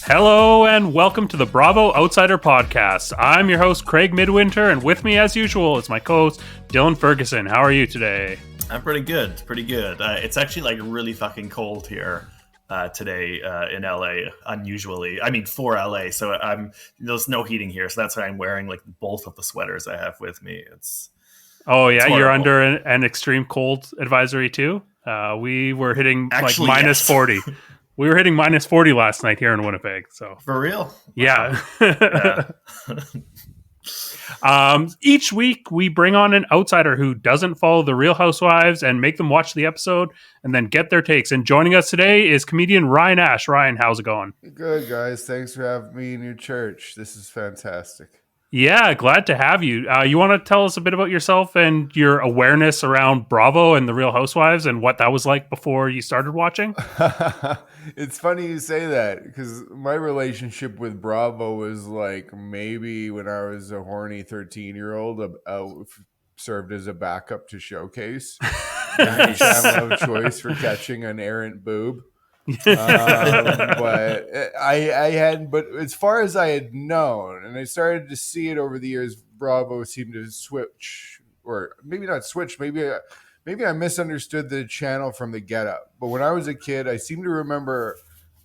Hello and welcome to the Bravo Outsider Podcast. I'm your host, Craig Midwinter, and with me as usual is my co-host, Dylan Ferguson. How are you today? I'm pretty good, it's actually like really fucking cold here today in LA, unusually. I mean, for LA, so there's no heating here, so that's why I'm wearing like both of the sweaters I have with me. It's you're under an extreme cold advisory too? We were hitting actually, like minus yes. 40. We were hitting minus 40 last night here in Winnipeg. So for real? Yeah. Wow. Yeah. Each week we bring on an outsider who doesn't follow the Real Housewives and make them watch the episode and then get their takes. And joining us today is comedian Ryan Ash. Ryan, how's it going? Good, guys. Thanks for having me in your church. This is fantastic. Yeah, glad to have you. You want to tell us a bit about yourself and your awareness around Bravo and the Real Housewives and what that was like before you started watching? It's funny you say that because my relationship with Bravo was like maybe when I was a horny 13-year-old, served as a backup to Showcase. Nice. Channel of choice for catching an errant boob. But I hadn't, but as far as I had known, and I started to see it over the years, Bravo seemed to switch, or maybe not switch, maybe I misunderstood the channel from the get up. But when I was a kid, I seem to remember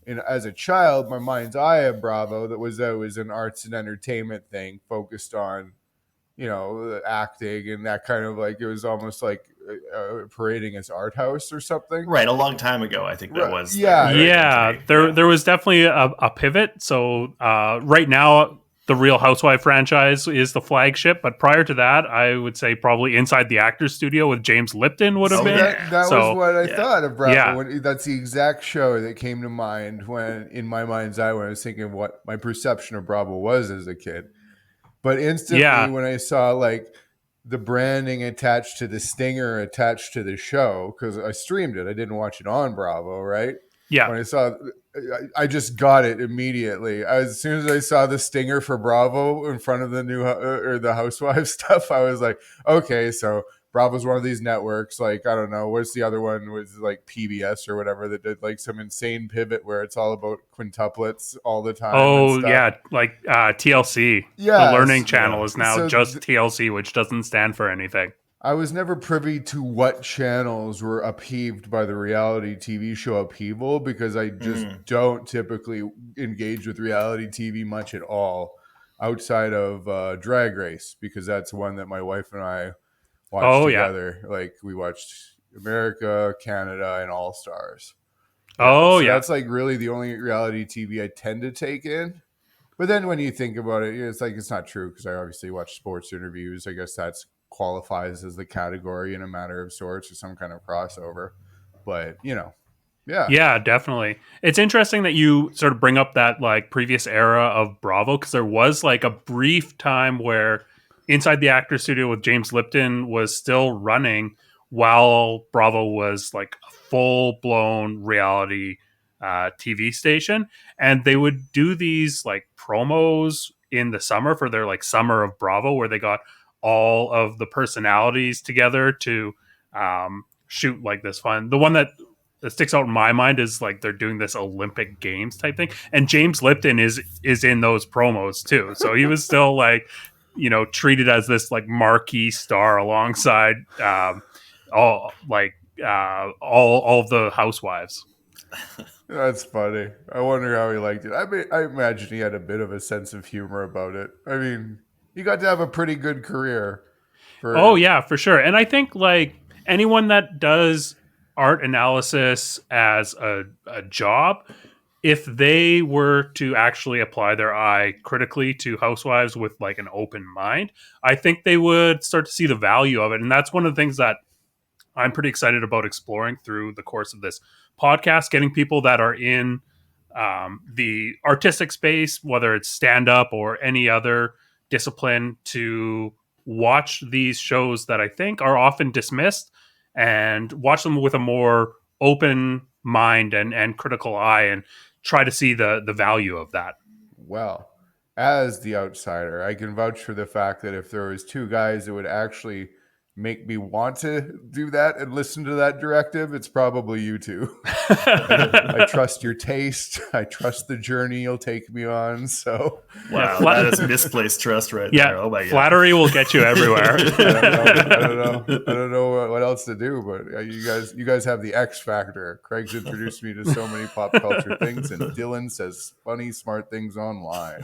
as a child, my mind's eye of Bravo that was an arts and entertainment thing focused on, acting and that kind of like, it was almost like parading as art house or something. Right, a long time ago, I think that was. There was definitely a pivot. So right now, the Real Housewife franchise is the flagship, but prior to that, I would say probably Inside the Actors Studio with James Lipton would have been. That was what I thought of Bravo. Yeah. That's the exact show that came to mind when, in my mind's eye, when I was thinking of what my perception of Bravo was as a kid. But instantly, when I saw like the branding attached to the stinger attached to the show, because I streamed it, I didn't watch it on Bravo, right? Yeah. When I saw, I just got it immediately. As soon as I saw the stinger for Bravo in front of the new or the Housewives stuff, I was like, okay, so Bravo's one of these networks. Like, I don't know, what's the other one? Was like PBS or whatever that did like some insane pivot where it's all about quintuplets all the time. Oh yeah, like TLC. Yeah, the Learning Channel is now just TLC, which doesn't stand for anything. I was never privy to what channels were upheaved by the reality TV show upheaval because I just don't typically engage with reality TV much at all outside of Drag Race, because that's one that my wife and I watched together. Yeah. Like we watched America, Canada, and All Stars. That's like really the only reality TV I tend to take in. But then when you think about it, it's like it's not true because I obviously watch sports interviews. I guess that's qualifies as the category in a matter of sorts or some kind of crossover. But yeah, definitely. It's interesting that you sort of bring up that like previous era of Bravo, because there was like a brief time where Inside the Actors Studio with James Lipton was still running while Bravo was like a full-blown reality TV station, and they would do these like promos in the summer for their like Summer of Bravo, where they got all of the personalities together to shoot like this fun. The one that sticks out in my mind is like they're doing this Olympic Games type thing, and James Lipton is in those promos too. So he was still like, treated as this like marquee star alongside all of the housewives. That's funny. I wonder how he liked it. I imagine he had a bit of a sense of humor about it. I mean, you got to have a pretty good career. For sure. And I think like anyone that does art analysis as a job, if they were to actually apply their eye critically to Housewives with like an open mind, I think they would start to see the value of it. And that's one of the things that I'm pretty excited about exploring through the course of this podcast, getting people that are in the artistic space, whether it's stand-up or any other discipline, to watch these shows that I think are often dismissed and watch them with a more open mind and critical eye and try to see the value of that. Well, as the outsider, I can vouch for the fact that if there was two guys that would actually make me want to do that and listen to that directive, it's probably you two. I trust your taste. I trust the journey you'll take me on. So wow, that is misplaced trust right there. Oh my god, flattery will get you everywhere. I don't know what else to do, but you guys have the X factor. Craig's introduced me to so many pop culture things, and Dylan says funny, smart things online.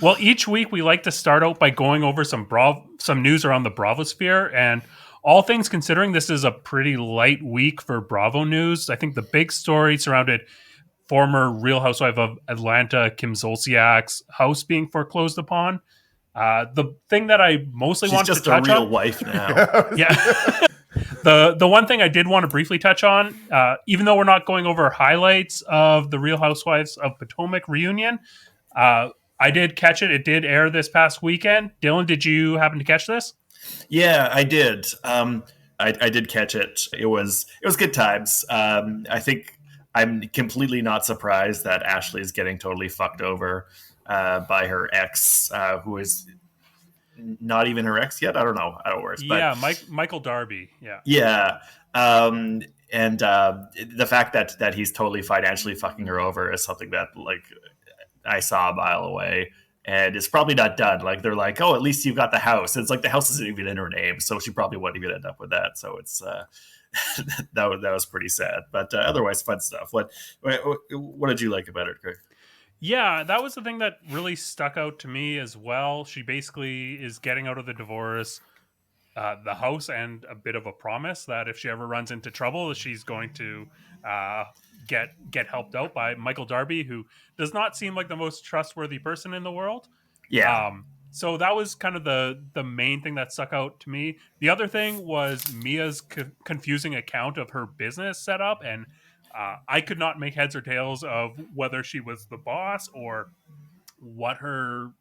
Well, each week we like to start out by going over some news around the Bravosphere, and all things considering, this is a pretty light week for Bravo news. I think the big story surrounded former Real Housewife of Atlanta Kim Zolciak's house being foreclosed upon. The thing that I mostly wanted to touch on, she's just a real wife now. yeah. The one thing I did want to briefly touch on, even though we're not going over highlights of the Real Housewives of Potomac reunion, I did catch it. It did air this past weekend. Dylan, did you happen to catch this? Yeah, I did. I did catch it. It was good times. I think I'm completely not surprised that Ashley is getting totally fucked over by her ex, who is not even her ex yet. I don't know how it works. Yeah, Michael Darby. Yeah. Yeah. And the fact that he's totally financially fucking her over is something that like I saw a mile away, and it's probably not done. Like they're like, oh, at least you got the house. It's like the house isn't even in her name, so she probably wouldn't even end up with that. So it's that was pretty sad, but otherwise fun stuff. What did you like about it, Craig? Yeah, that was the thing that really stuck out to me as well. She basically is getting out of the divorce, the house, and a bit of a promise that if she ever runs into trouble, she's going to get helped out by Michael Darby, who does not seem like the most trustworthy person in the world. Yeah. So that was kind of the main thing that stuck out to me. The other thing was Mia's confusing account of her business setup, and I could not make heads or tails of whether she was the boss or what her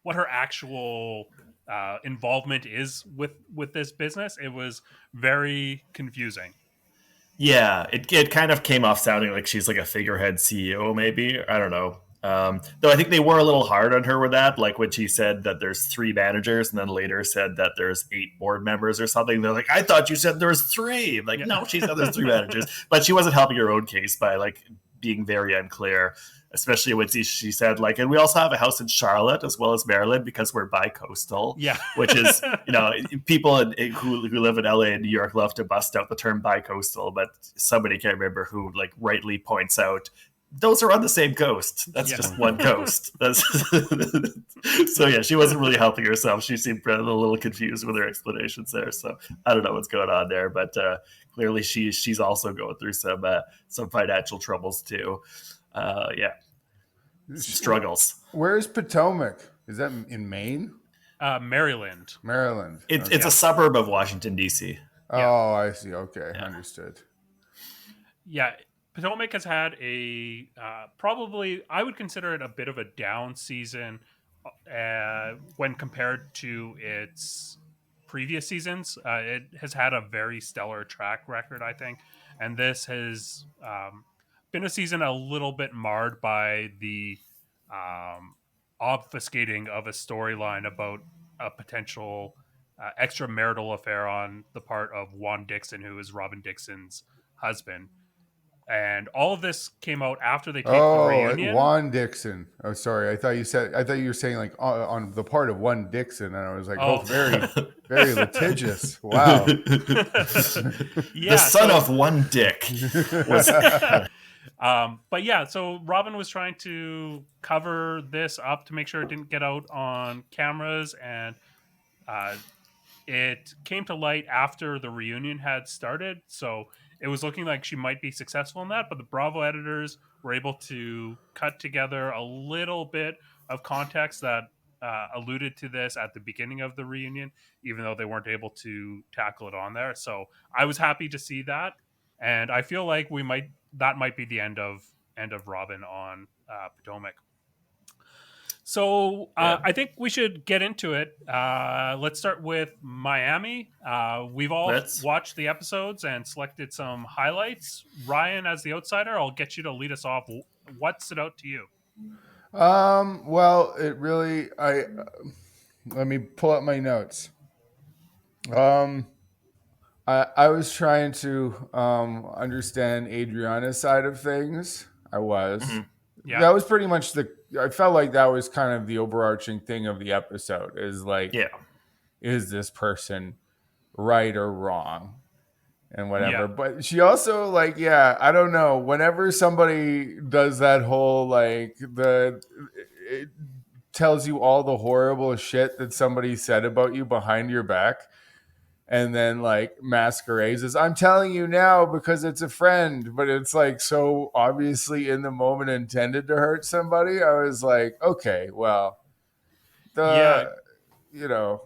actual involvement is with this business. It was very confusing. Yeah, it kind of came off sounding like she's like a figurehead CEO, maybe. I don't know. Though I think they were a little hard on her with that, like when she said that there's 3 managers and then later said that there's 8 board members or something. They're like, I thought you said there was 3. Like, yeah. No, she said there's 3 managers. But she wasn't helping her own case by like being very unclear, especially when she said like, and we also have a house in Charlotte as well as Maryland because we're bi-coastal. Yeah. Which is, people who live in LA and New York love to bust out the term bi-coastal, but somebody can't remember who like rightly points out those are on the same coast. That's just one coast. So yeah, she wasn't really helping herself. She seemed a little confused with her explanations there. So I don't know what's going on there, but clearly she's also going through some financial troubles too. Yeah, struggles. Where's Potomac? Is that in Maine? Maryland. Maryland. It's a suburb of Washington D.C. Oh, I see. Okay, understood. Yeah. Potomac has had a probably, I would consider it a bit of a down season when compared to its previous seasons. It has had a very stellar track record, I think. And this has been a season a little bit marred by the obfuscating of a storyline about a potential extramarital affair on the part of Juan Dixon, who is Robin Dixon's husband. And all of this came out after they taped the reunion. Juan Dixon. Oh, sorry. I thought you were saying like on the part of one Dixon, and I was like, very, very litigious. Wow. The son of one Dick. But yeah, so Robin was trying to cover this up to make sure it didn't get out on cameras, and it came to light after the reunion had started. So it was looking like she might be successful in that, but the Bravo editors were able to cut together a little bit of context that alluded to this at the beginning of the reunion, even though they weren't able to tackle it on there. So I was happy to see that, and I feel like that might be the end of Robin on Potomac. So I think we should get into it. Let's start with Miami. We've all watched the episodes and selected some highlights. Ryan, as the outsider, I'll get you to lead us off. What stood out to you? Well, it really, let me pull up my notes. Um, I was trying to understand Adriana's side of things. I was. Mhm. Yeah. That was pretty much the. I felt like that was kind of the overarching thing of the episode. Is like, Yeah. is this person right or wrong, and Yeah. whatever. But she also like, yeah, I don't know. Whenever somebody does that whole like it tells you all the horrible shit that somebody said about you behind your back and then like masquerades as I'm telling you now because it's a friend, but it's like so obviously in the moment intended to hurt somebody. I was like, okay, well, Yeah. the you know,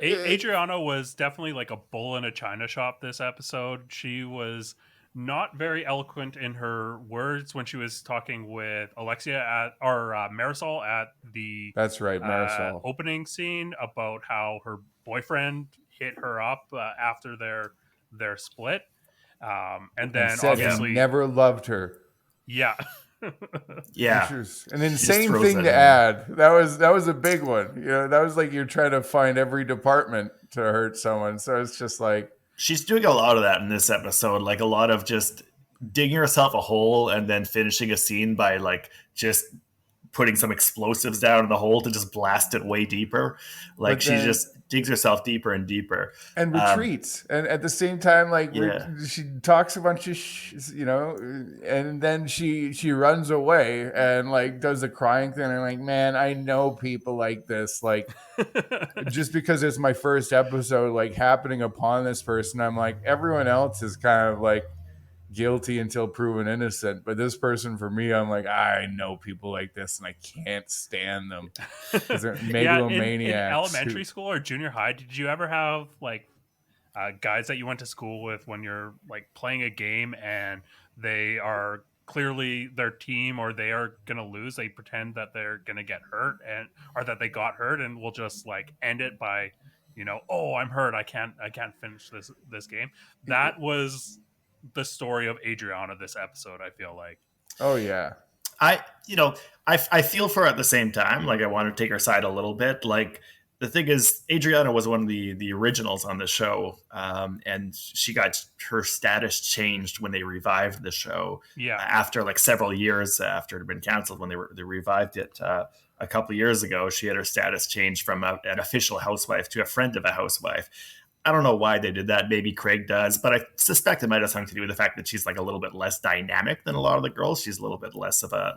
it, Adriana was definitely like a bull in a china shop this episode. She was not very eloquent in her words when she was talking with Alexia at or Marisol at the that's right, Marisol. opening scene about how her boyfriend hit her up after their split, and And then said he Yeah. obviously, never loved her. yeah, Which Yeah. is an She just insane throws thing that to in there. add. That was a big one. You know, that was like you're trying to find every department to hurt someone. So it's just like, She's doing a lot of that in this episode, like a lot of just digging herself a hole and then finishing a scene by like just putting some explosives down in the hole to just blast it way deeper. Like but she then just digs herself deeper and deeper. and Um, retreats, and at the same time, like yeah. she talks a bunch of, and then she runs away and like does the crying thing. And like, man, I know people like this, like. Just because it's my first episode like happening upon this person, I'm like everyone else is kind of like guilty until proven innocent, but this person for me, I'm like I know people like this and I can't stand them because they're Yeah. In megalomaniacs who elementary school or junior high, did you ever have like guys that you went to school with when you're like playing a game and they are clearly their team or they are gonna lose, they pretend that they're gonna get hurt and or that they got hurt and will just like end it by, oh, I'm hurt, I can't finish this game. That was the story of Adriana this episode, I feel like. oh yeah, I, you know, I feel for her at the same time. Like I want to take her side a little bit. Like the thing is, Adriana was one of the originals on the show, and she got her status changed when they revived the show Yeah. after like several years after it had been canceled. When they revived it a couple of years ago, she had her status changed from an official housewife to a friend of a housewife. I don't know why they did that. Maybe Craig does, but I suspect it might have something to do with the fact that she's like a little bit less dynamic than a lot of the girls. She's a little bit less of an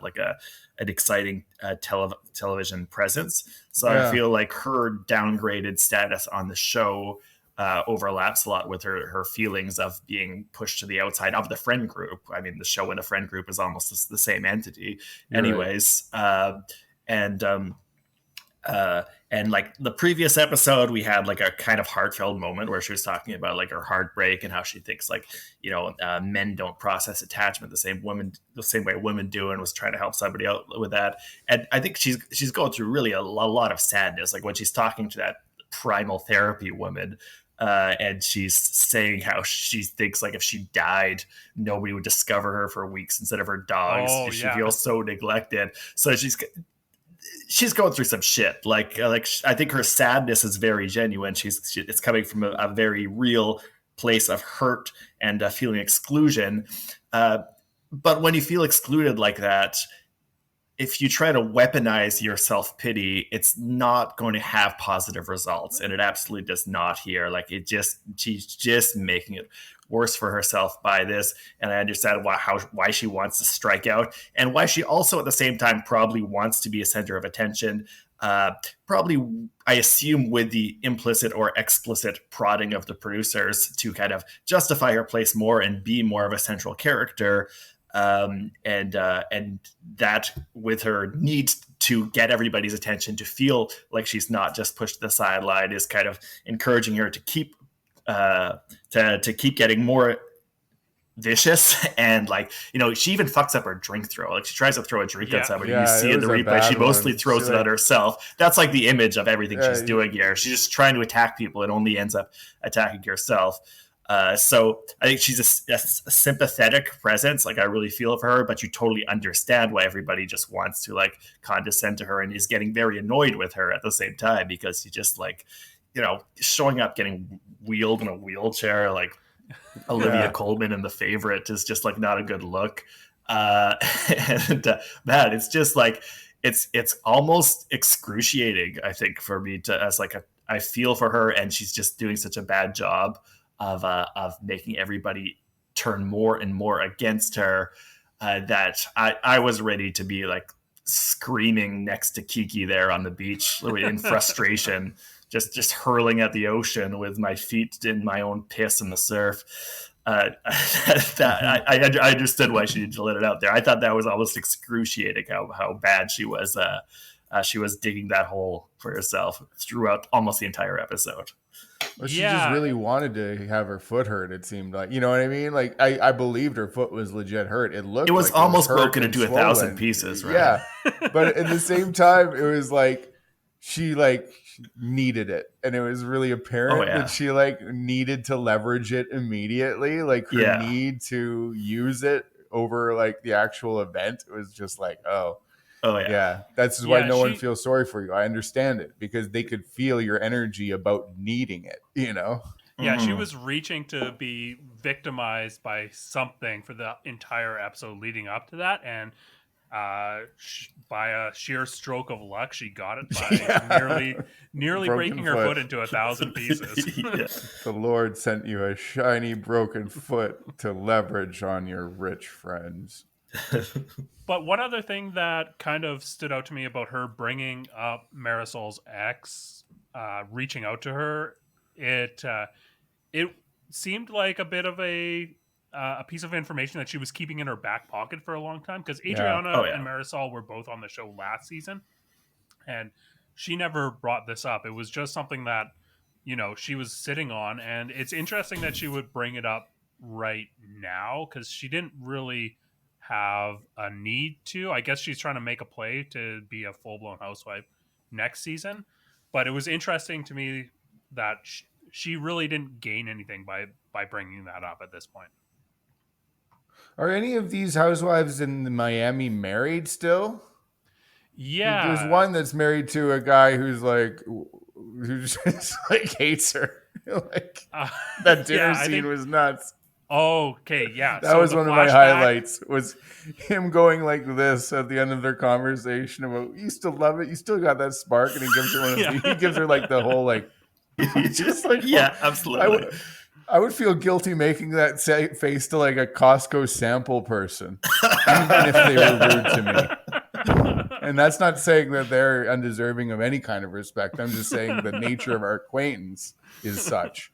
exciting television presence. So I yeah, feel like her downgraded status on the show overlaps a lot with her feelings of being pushed to the outside of the friend group. I mean, the show and the friend group is almost the same entity, you're right. anyways. And and like the previous episode, we had like a kind of heartfelt moment where she was talking about like her heartbreak and how she thinks like men don't process attachment the same way women do, and was trying to help somebody out with that. And I think she's going through really a lot of sadness, like when she's talking to that primal therapy woman. And she's saying how she thinks like if she died, nobody would discover her for weeks instead of her dogs. Oh She yeah. feels so neglected. So she's going through some shit. Like I think her sadness is very genuine. It's coming from a very real place of hurt and feeling exclusion. But when you feel excluded like that, if you try to weaponize your self-pity, it's not going to have positive results. And it absolutely does not here. Like she's just making it worse for herself by this. And I understand why she wants to strike out, and why she also at the same time probably wants to be a center of attention. Probably, I assume, with the implicit or explicit prodding of the producers to kind of justify her place more and be more of a central character. And that with her need to get everybody's attention, to feel like she's not just pushed to the sideline, is kind of encouraging her to keep to keep getting more vicious. And like, she even fucks up her drink throw. Like she tries to throw a drink at somebody. You see in the replay she mostly throws it at herself. That's like the image of everything she's doing here. She's just trying to attack people and only ends up attacking herself. So I think she's a sympathetic presence. Like I really feel for her, but you totally understand why everybody just wants to like condescend to her and is getting very annoyed with her at the same time, because you just like, showing up, getting wheeled in a wheelchair, like Olivia Colman in The Favorite, is just like not a good look. And man, it's just like it's almost excruciating, I think, for me to I feel for her, and she's just doing such a bad job of making everybody turn more and more against her, that I was ready to be like screaming next to Kiki there on the beach in frustration, just hurling at the ocean with my feet in my own piss in the surf. I understood why she let it out there. I thought that was almost excruciating how bad she was. She was digging that hole for herself throughout almost the entire episode. Well, she just really wanted to have her foot hurt. It seemed like, you know what I mean? Like I believed her foot was legit hurt. It was almost broken into 1,000 pieces, right? Yeah, but at the same time, it was like she needed it, and it was really apparent that she needed to leverage it immediately. Like her need to use it over like the actual event. It was just like, yeah, that's why no one feels sorry for you. I understand it, because they could feel your energy about needing it, you know? Yeah, she was reaching to be victimized by something for the entire episode leading up to that. And by a sheer stroke of luck, she got it by nearly breaking her foot into 1,000 pieces. The Lord sent you a shiny broken foot to leverage on your rich friends. But one other thing that kind of stood out to me about her bringing up Marisol's ex, reaching out to her, it seemed like a bit of a piece of information that she was keeping in her back pocket for a long time, because Adriana and Marisol were both on the show last season, and she never brought this up. It was just something that, she was sitting on, and it's interesting that she would bring it up right now, because she didn't really have a need to. I guess she's trying to make a play to be a full-blown housewife next season, but it was interesting to me that she really didn't gain anything by bringing that up at this point. Are any of these housewives in Miami married still? Yeah, there's one that's married to a guy who just hates her. That dinner scene was nuts. Okay, yeah. That was one of my highlights, was him going like this at the end of their conversation about, you still love it, you still got that spark, and he gives her he gives her like the whole just like, absolutely. I would feel guilty making that face to like a Costco sample person, even if they were rude to me. And that's not saying that they're undeserving of any kind of respect. I'm just saying the nature of our acquaintance is such.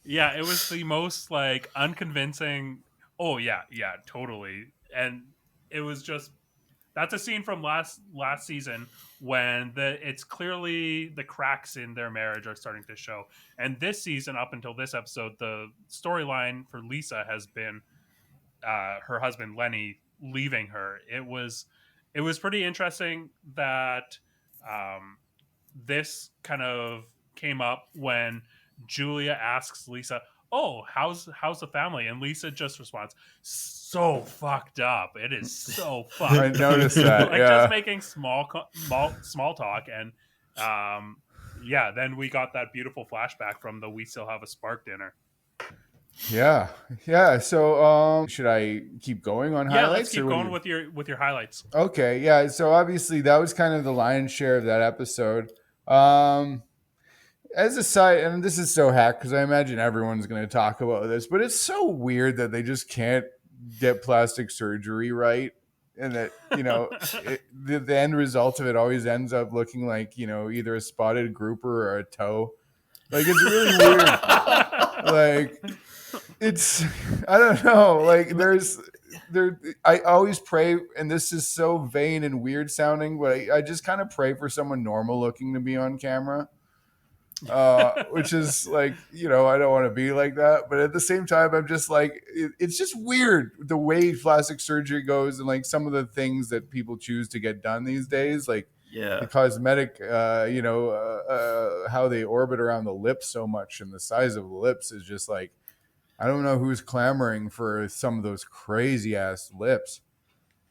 Yeah, it was the most unconvincing. Oh yeah, totally. And it was just, that's a scene from last season when it's clearly the cracks in their marriage are starting to show. And this season, up until this episode, the storyline for Lisa has been her husband Lenny leaving her. It was pretty interesting that this kind of came up when Julia asks Lisa, "Oh, how's the family?" And Lisa just responds, "So fucked up. It is so fucked." I noticed that. Just making small talk, and then we got that beautiful flashback from the "We Still Have a Spark" dinner. Yeah. So, should I keep going on highlights? Yeah, let's keep going with your highlights. Okay. Yeah. So obviously that was kind of the lion's share of that episode. As a side, and this is so hack because I imagine everyone's going to talk about this, but it's so weird that they just can't get plastic surgery right, and that the end result of it always ends up looking like either a spotted grouper or a toe. Like, it's really weird. It's, I don't know. I always pray, and this is so vain and weird sounding, but I just kind of pray for someone normal looking to be on camera. Which is I don't want to be like that, but at the same time, I'm just it's just weird the way plastic surgery goes, and some of the things that people choose to get done these days, the cosmetic, how they orbit around the lips so much, and the size of the lips is just I don't know who's clamoring for some of those crazy ass lips.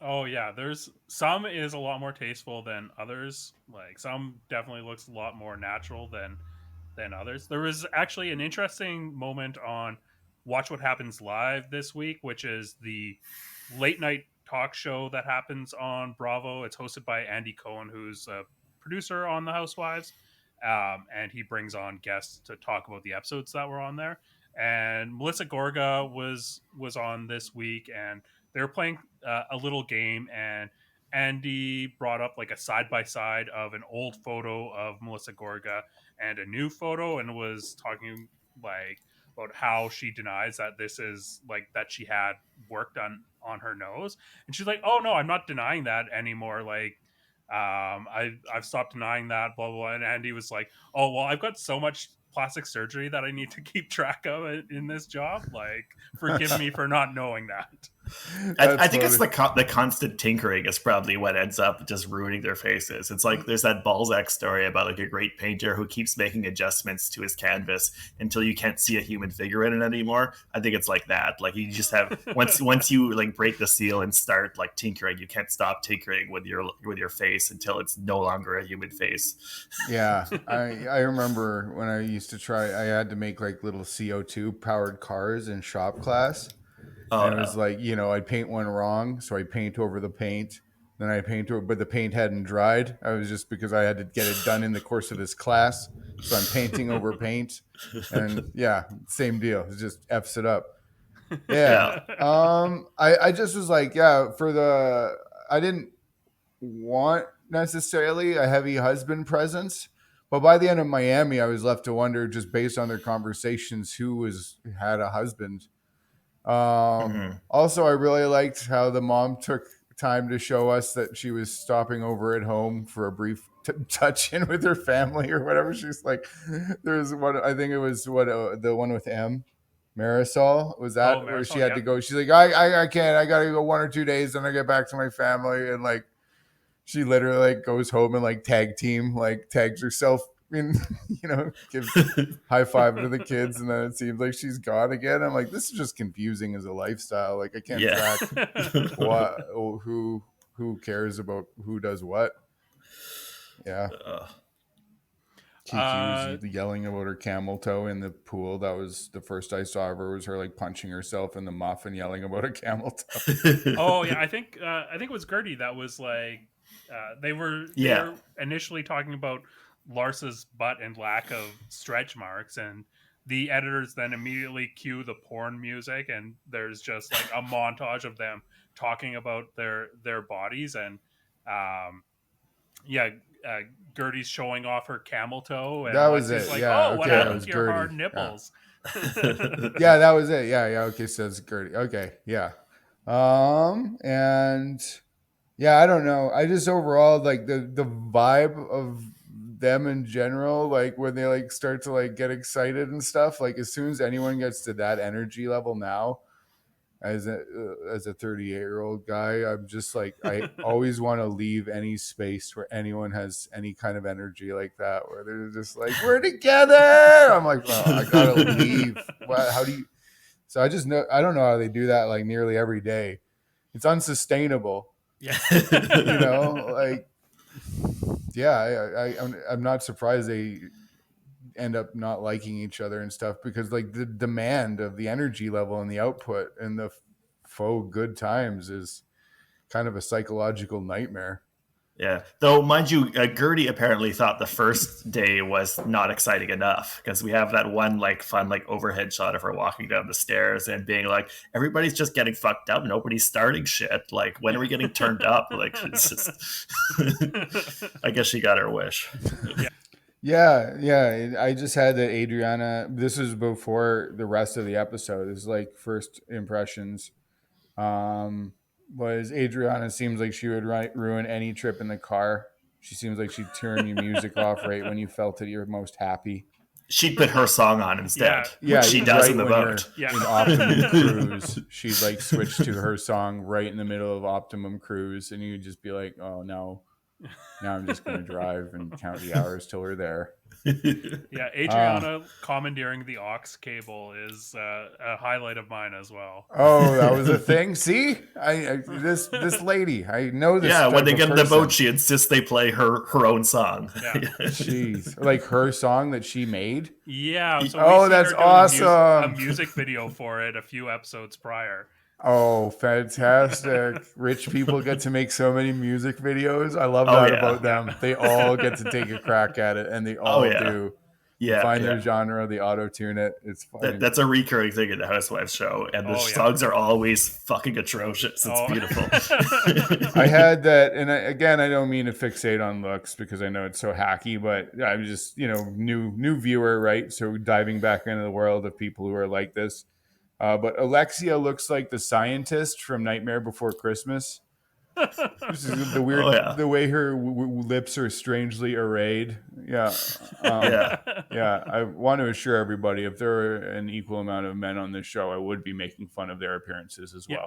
Oh yeah, there's some is a lot more tasteful than others. Like some definitely looks a lot more natural than others. There was actually an interesting moment on Watch What Happens Live this week, which is the late night talk show that happens on Bravo. It's hosted by Andy Cohen, who's a producer on The Housewives, and he brings on guests to talk about the episodes that were on there. And Melissa Gorga was on this week, and they were playing a little game, and Andy brought up like a side by side of an old photo of Melissa Gorga and a new photo, and was talking like about how she denies that this is like that she had work done on her nose, and she's like, "Oh no, I'm not denying that anymore. Like, I've stopped denying that." Blah blah. Blah. And Andy was like, "Oh well, I've got so much plastic surgery that I need to keep track of in this job. Like, forgive me for not knowing that." I think it's the constant tinkering is probably what ends up just ruining their faces. It's like there's that Balzac story about like a great painter who keeps making adjustments to his canvas until you can't see a human figure in it anymore. I think it's like that. Like you just have once you like break the seal and start like tinkering, you can't stop tinkering with your face until it's no longer a human face. Yeah, I remember when I used to try. I had to make like little CO2 powered cars in shop class. Oh, and it was like, I'd paint one wrong, so I'd paint over the paint. Then I paint over, but the paint hadn't dried. I was just because I had to get it done in the course of this class. So I'm painting over paint. And yeah, same deal. It just F's it up. Yeah. I just was like, I didn't want necessarily a heavy husband presence. But by the end of Miami, I was left to wonder, just based on their conversations, who had a husband. Also, I really liked how the mom took time to show us that she was stopping over at home for a brief touch in with her family or whatever. She's like, there's one, I think it was the one with Marisol, was that where Marisol, she had to go? She's like, I can't, I gotta go 1 or 2 days, then I get back to my family. And like, she literally like goes home and like tags herself in, gives high five to the kids, and then it seems like she's gone again. I'm like, this is just confusing as a lifestyle. Like I can't track who cares about who does what. Yeah. Kiki's yelling about her camel toe in the pool. That was the first I saw of her, was her like punching herself in the muff and yelling about a camel toe. Oh yeah, I think it was Gertie that was like, they were initially talking about Larsa's butt and lack of stretch marks, and the editors then immediately cue the porn music, and there's just like a montage of them talking about their bodies, and Gertie's showing off her camel toe, and that was it. Like, yeah, what happened to your hard nipples? Yeah, that was it. Yeah. Okay, so it's Gertie. Okay, yeah. And yeah, I don't know. I just overall like the vibe of them in general, like when they like start to like get excited and stuff. Like as soon as anyone gets to that energy level now, as a 38-year-old guy, I'm just like, I always want to leave any space where anyone has any kind of energy like that, where they're just like, we're together. I'm like, well, I gotta leave. How do you? So I don't know how they do that like nearly every day. It's unsustainable. Yeah. Like, yeah, I'm not surprised they end up not liking each other and stuff, because like the demand of the energy level and the output and the faux good times is kind of a psychological nightmare. Yeah, though, mind you, Gertie apparently thought the first day was not exciting enough, because we have that one like fun like overhead shot of her walking down the stairs and being like, everybody's just getting fucked up, nobody's starting shit. Like, when are we getting turned up? Like, it's just, I guess she got her wish. Yeah. I just had that Adriana. This was before the rest of the episode. This is like first impressions. Was Adriana seems like she would ruin any trip in the car. She seems like she'd turn your music off right when you felt that you're most happy. She'd put her song on instead. Yeah, she does in the boat. In Optimum Cruise, she'd like switch to her song right in the middle of Optimum Cruise, and you'd just be like, oh no, now I'm just going to drive and count the hours till we're there. Yeah, Adriana commandeering the aux cable is a highlight of mine as well. Oh, that was a thing. See, this lady, I know this. Yeah, when type they of get in the person. boat, she insists they play her own song. Yeah. Jeez, like her song that she made. Yeah, so Oh, we that's her doing a awesome. music video for it a few episodes prior. Oh, fantastic. Rich people get to make so many music videos. I love Oh, that yeah. about them. They all get to take a crack at it, and they Oh, all yeah. do. Yeah, Find yeah. their genre, they auto-tune it. It's funny. That's a recurring thing in the Housewives show, and the songs are always fucking atrocious. It's beautiful. I had that, and again, I don't mean to fixate on looks because I know it's so hacky, but I'm just, new viewer, right? So diving back into the world of people who are like this. But Alexia looks like the scientist from Nightmare Before Christmas. This is the weird, the way her lips are strangely arrayed. Yeah. Yeah. I want to assure everybody, if there are an equal amount of men on this show, I would be making fun of their appearances as well.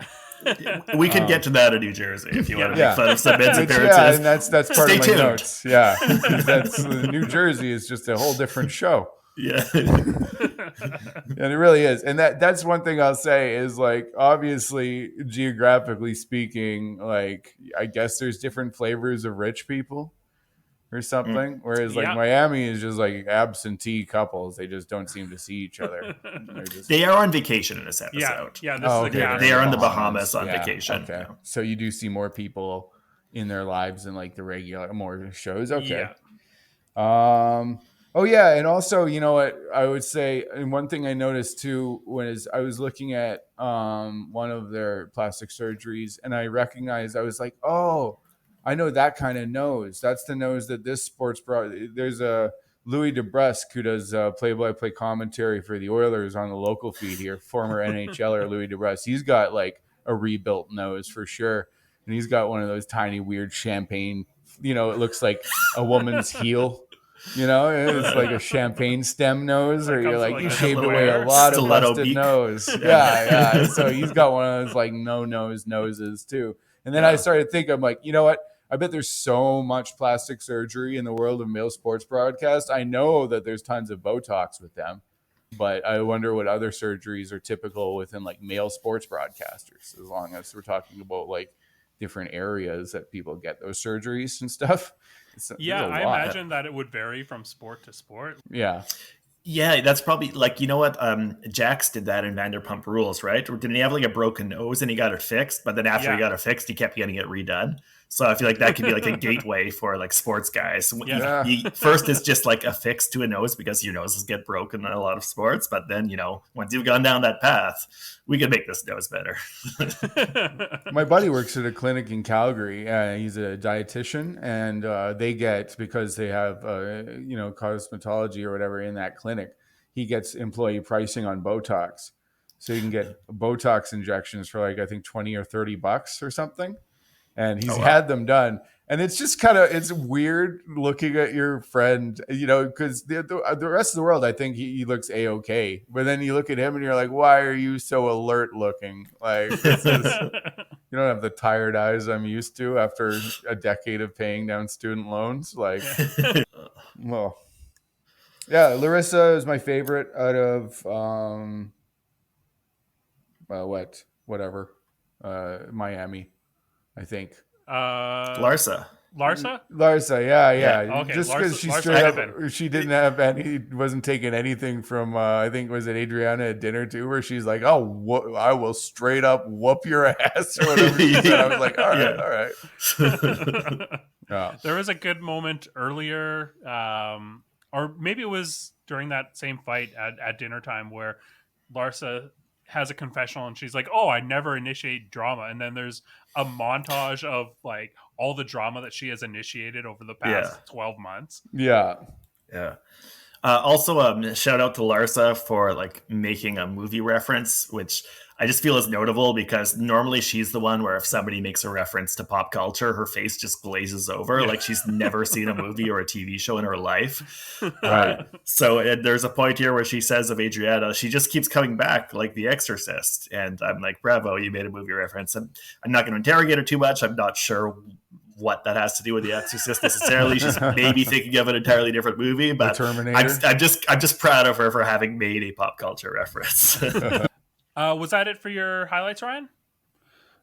We can get to that in New Jersey if you want to make fun of some men's appearances. Yeah, and that's part of my tuned. notes. Yeah. That's New Jersey is just a whole different show. Yeah. And it really is. And that's one thing I'll say is, like, obviously, geographically speaking, like, I guess there's different flavors of rich people or something. Whereas like Miami is just like absentee couples. They just don't seem to see each other. They are on vacation in this episode. Yeah. This is the they are in the Bahamas on vacation. Okay. So you do see more people in their lives than like the regular more shows. Okay. Yeah. Oh yeah, and also, you know what I would say, and one thing I noticed too was I was looking at one of their plastic surgeries, and I recognized, I was like, oh, I know that kind of nose. That's the nose that this sports bra. There's a Louis DeBrusque who does play-by-play commentary for the Oilers on the local feed here. Former NHLer Louis DeBrusque. He's got like a rebuilt nose for sure, and he's got one of those tiny weird champagne. You know, it looks like a woman's heel. You know, it's like a champagne stem nose, or you're like, you shaved away a lot of busted nose. Yeah. So he's got one of those like no nose noses too. And then I started thinking, I'm like, you know what? I bet there's so much plastic surgery in the world of male sports broadcast. I know that there's tons of Botox with them, but I wonder what other surgeries are typical within like male sports broadcasters, as long as we're talking about like different areas that people get those surgeries and stuff. I imagine that it would vary from sport to sport. Yeah. Yeah, that's probably like, you know what? Jax did that in Vanderpump Rules, right? Or didn't he have like a broken nose and he got it fixed? But then after he got it fixed, he kept getting it redone. So I feel like that could be like a gateway for like sports guys. First, it's just like a fix to a nose because your noses get broken in a lot of sports. But then, you know, once you've gone down that path, we can make this nose better. My buddy works at a clinic in Calgary. He's a dietitian, and they get, because they have, cosmetology or whatever in that clinic, he gets employee pricing on Botox. So you can get Botox injections for like, I think $20 or $30 or something. And he's had them done. And it's just kind of, it's weird looking at your friend, you know, because the rest of the world, I think he looks A-okay. But then you look at him and you're like, why are you so alert looking? Like, you don't have the tired eyes I'm used to after a decade of paying down student loans. Like, well, yeah, Larissa is my favorite out of, Miami, I think. Larsa, yeah. Okay, just because she straight up, she didn't have any, wasn't taking anything from, I think, was it Adriana at dinner too, where she's like, oh, I will straight up whoop your ass or whatever she said. I was like, all right. Yeah. There was a good moment earlier, or maybe it was during that same fight at dinner time, where Larsa has a confessional and she's like, oh, I never initiate drama. And then there's a montage of like all the drama that she has initiated over the past 12 months. Yeah. Also, shout out to Larsa for like making a movie reference, which I just feel is notable because normally she's the one where if somebody makes a reference to pop culture, her face just glazes over like she's never seen a movie or a TV show in her life. So there's a point here where she says of Adriana, she just keeps coming back like The Exorcist. And I'm like, bravo, you made a movie reference. And I'm not going to interrogate her too much. I'm not sure what that has to do with The Exorcist necessarily. She's maybe thinking of an entirely different movie, but Terminator. I'm just proud of her for having made a pop culture reference. Was that it for your highlights, Ryan?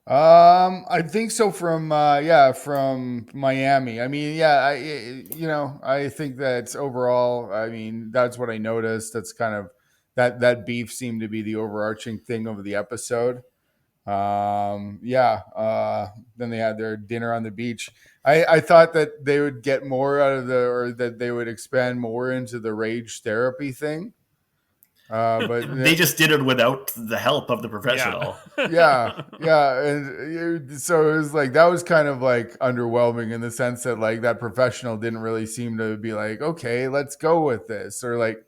I think so. From Miami. I mean, I think that overall, I mean, that's what I noticed. That's kind of that beef seemed to be the overarching thing of the episode. Then they had their dinner on the beach. I thought that they would get more out of or that they would expand more into the rage therapy thing. But they just did it without the help of the professional. Yeah. And so it was like, that was kind of like underwhelming in the sense that like that professional didn't really seem to be like, okay, let's go with this, or like,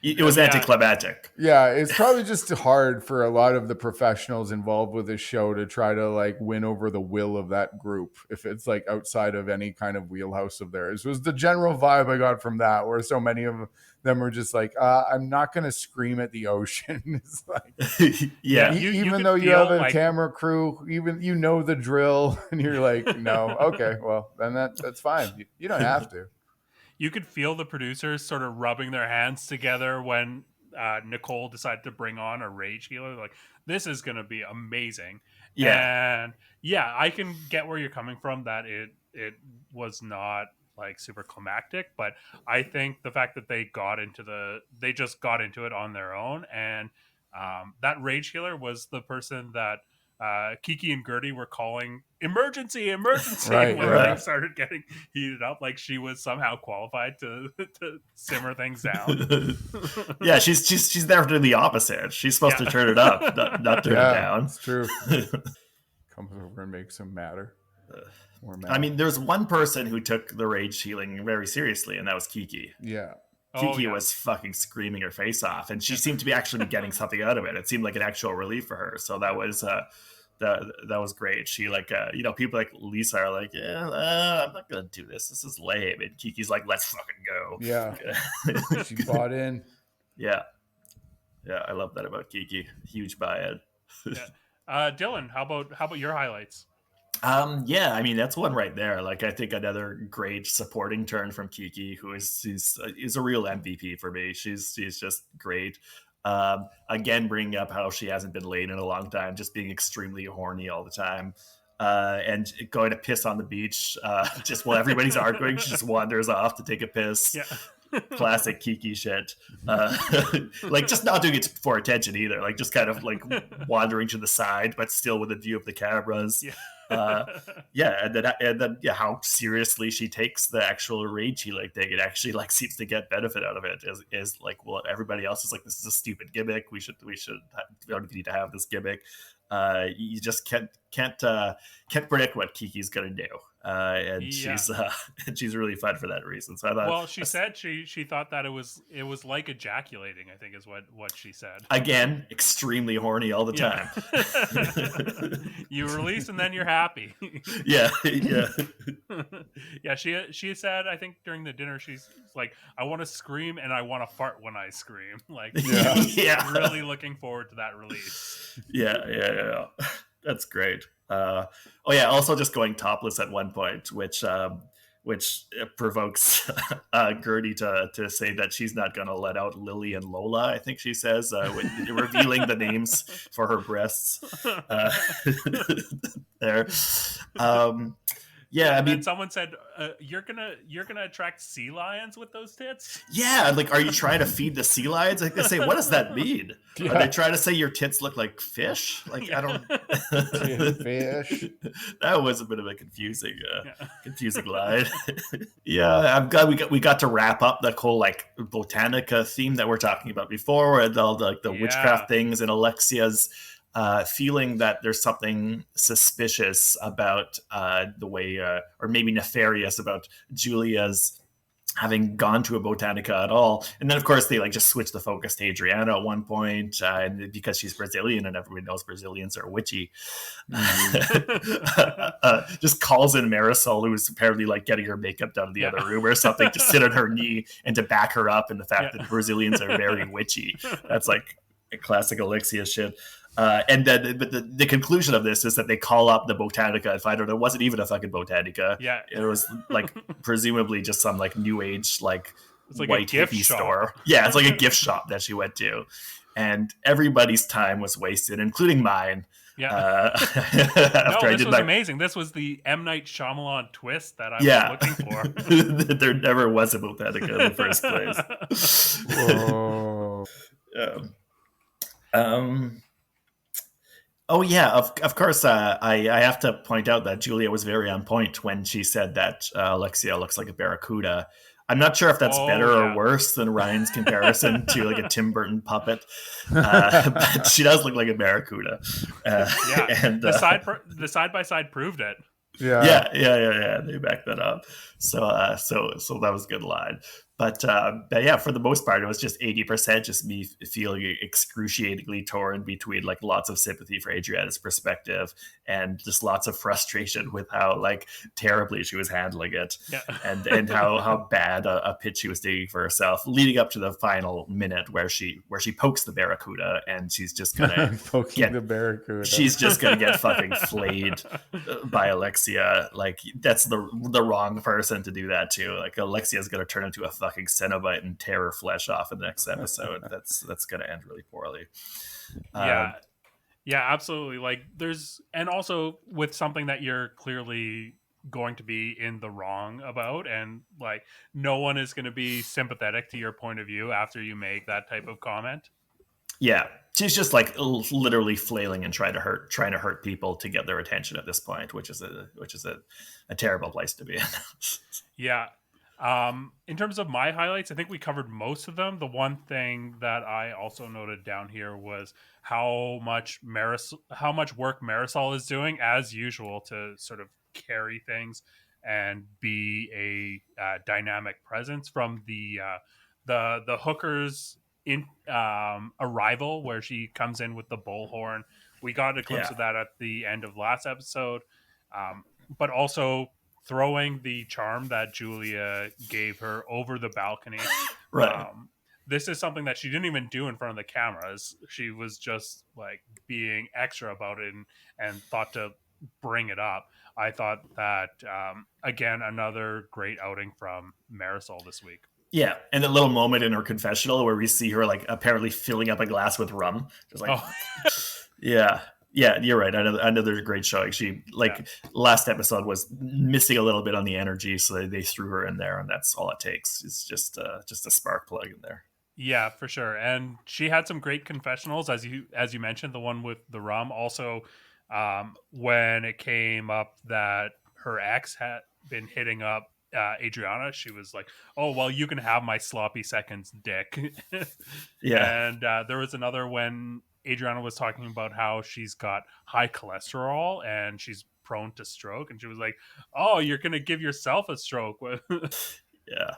it was anticlimactic. Yeah, it's probably just hard for a lot of the professionals involved with this show to try to like win over the will of that group if it's like outside of any kind of wheelhouse of theirs. Was the general vibe I got from that, where so many of them were just like, I'm not going to scream at the ocean. It's like, even though you have a camera crew, even the drill, and you're like, no, okay, well then that's fine. You don't have to. You could feel the producers sort of rubbing their hands together when Nicole decided to bring on a rage healer. Like, this is going to be amazing. Yeah. And yeah, I can get where you're coming from, that it was not like super climactic, but I think the fact that they just got into it on their own, and that rage healer was the person that Kiki and Gertie were calling emergency when things started getting heated up. Like, she was somehow qualified to simmer things down. Yeah, she's there to do the opposite. She's supposed to turn it up, not turn it down. It's true. Comes over and makes him madder. More mad. I mean, there's one person who took the rage healing very seriously, and that was Kiki. Yeah. Kiki was fucking screaming her face off, and she seemed to be actually getting something out of it. It seemed like an actual relief for her. So that was that was great. She people like Lisa are like, I'm not gonna do this. This is lame. And Kiki's like, let's fucking go. Yeah. She bought in. Yeah. I love that about Kiki. Huge buy-in. Dylan, how about your highlights? I mean, that's one right there. Like, I think another great supporting turn from Kiki, who is a real MVP for me. She's just great. Again, bringing up how she hasn't been laid in a long time, just being extremely horny all the time, and going to piss on the beach just while everybody's arguing. She just wanders off to take a piss. Yeah. Classic Kiki shit. Like, just not doing it for attention either. Like, just kind of like wandering to the side, but still with a view of the cameras. And then how seriously she takes the actual rage healing thing. It actually like seems to get benefit out of it. Is like, well, everybody else is like, this is a stupid gimmick. We don't need to have this gimmick. You just can't predict what Kiki's gonna do. She's really fun for that reason. So I thought. Well, she said she thought that it was like ejaculating, I think is what she said. Again, extremely horny all the time. You release and then you're happy. Yeah. Yeah, she said, I think during the dinner, she's like, I want to scream and I want to fart when I scream. Like, really looking forward to that release. Yeah. That's great. Also just going topless at one point, which provokes Gertie to say that she's not going to let out Lily and Lola, I think she says, revealing the names for her breasts there. I mean, someone said, "You're gonna attract sea lions with those tits." Yeah, like, are you trying to feed the sea lions? Like, they say, what does that mean? Yeah. Are they trying to say your tits look like fish? Like, I don't. Fish. That was a bit of a confusing line. Yeah, I'm glad we got to wrap up the whole like Botanica theme that we're talking about before, and all the witchcraft things, and Alexia's feeling that there's something suspicious about the way, or maybe nefarious about Julia's having gone to a Botanica at all. And then, of course, they like just switch the focus to Adriana at one point, and because she's Brazilian and everybody knows Brazilians are witchy. Just calls in Marisol, who's apparently like getting her makeup done in the other room or something, to sit on her knee and to back her up in the fact that Brazilians are very witchy. That's like classic Alexia shit. And then, but the conclusion of this is that they call up the Botanica and find out it wasn't even a fucking Botanica. Yeah. It was like presumably just some like new age like It's like white a gift hippie shop. store. Yeah, it's like a gift shop that she went to, and everybody's time was wasted, including mine. Yeah. No, this was amazing. This was the M. Night Shyamalan twist that I was looking for. There never was a Botanica in the first place. Whoa. Oh yeah, of course. I have to point out that Julia was very on point when she said that Alexia looks like a barracuda. I'm not sure if that's better or worse than Ryan's comparison to like a Tim Burton puppet, but she does look like a barracuda. And the side by side proved it. Yeah. They backed that up. So that was a good line. But yeah, for the most part, it was just 80% just me feeling excruciatingly torn between like lots of sympathy for Adriana's perspective and just lots of frustration with how like terribly she was handling it, and how bad a pitch she was taking for herself, leading up to the final minute where she pokes the barracuda and she's just gonna poking the barracuda. She's just gonna get fucking flayed by Alexia. Like that's the wrong person to do that to. Like Alexia's gonna turn into a fucking Cenobite and tear her flesh off in the next episode. That's gonna end really poorly. Yeah, absolutely. Like and also with something that you're clearly going to be in the wrong about, and like no one is going to be sympathetic to your point of view after you make that type of comment. Yeah, she's just like literally flailing and trying to hurt people to get their attention at this point, which is a terrible place to be in. Yeah. In terms of my highlights, I think we covered most of them. The one thing that I also noted down here was how much work Marisol is doing as usual to sort of carry things and be a dynamic presence from the hookers in arrival, where she comes in with the bullhorn. We got a glimpse of that at the end of last episode, but also throwing the charm that Julia gave her over the balcony. Right. This is something that she didn't even do in front of the cameras. She was just like being extra about it and thought to bring it up. I thought that, again, another great outing from Marisol this week. Yeah, and that little moment in her confessional where we see her like apparently filling up a glass with rum. Just like, Yeah, you're right. Another great showing. She last episode was missing a little bit on the energy, so they threw her in there, and that's all it takes. It's just a spark plug in there. Yeah, for sure. And she had some great confessionals, as you mentioned, the one with the rum. Also, when it came up that her ex had been hitting up Adriana, she was like, "Oh, well, you can have my sloppy seconds, dick." Yeah. And there was another when Adriana was talking about how she's got high cholesterol and she's prone to stroke, and she was like, "Oh, you're gonna give yourself a stroke." Yeah.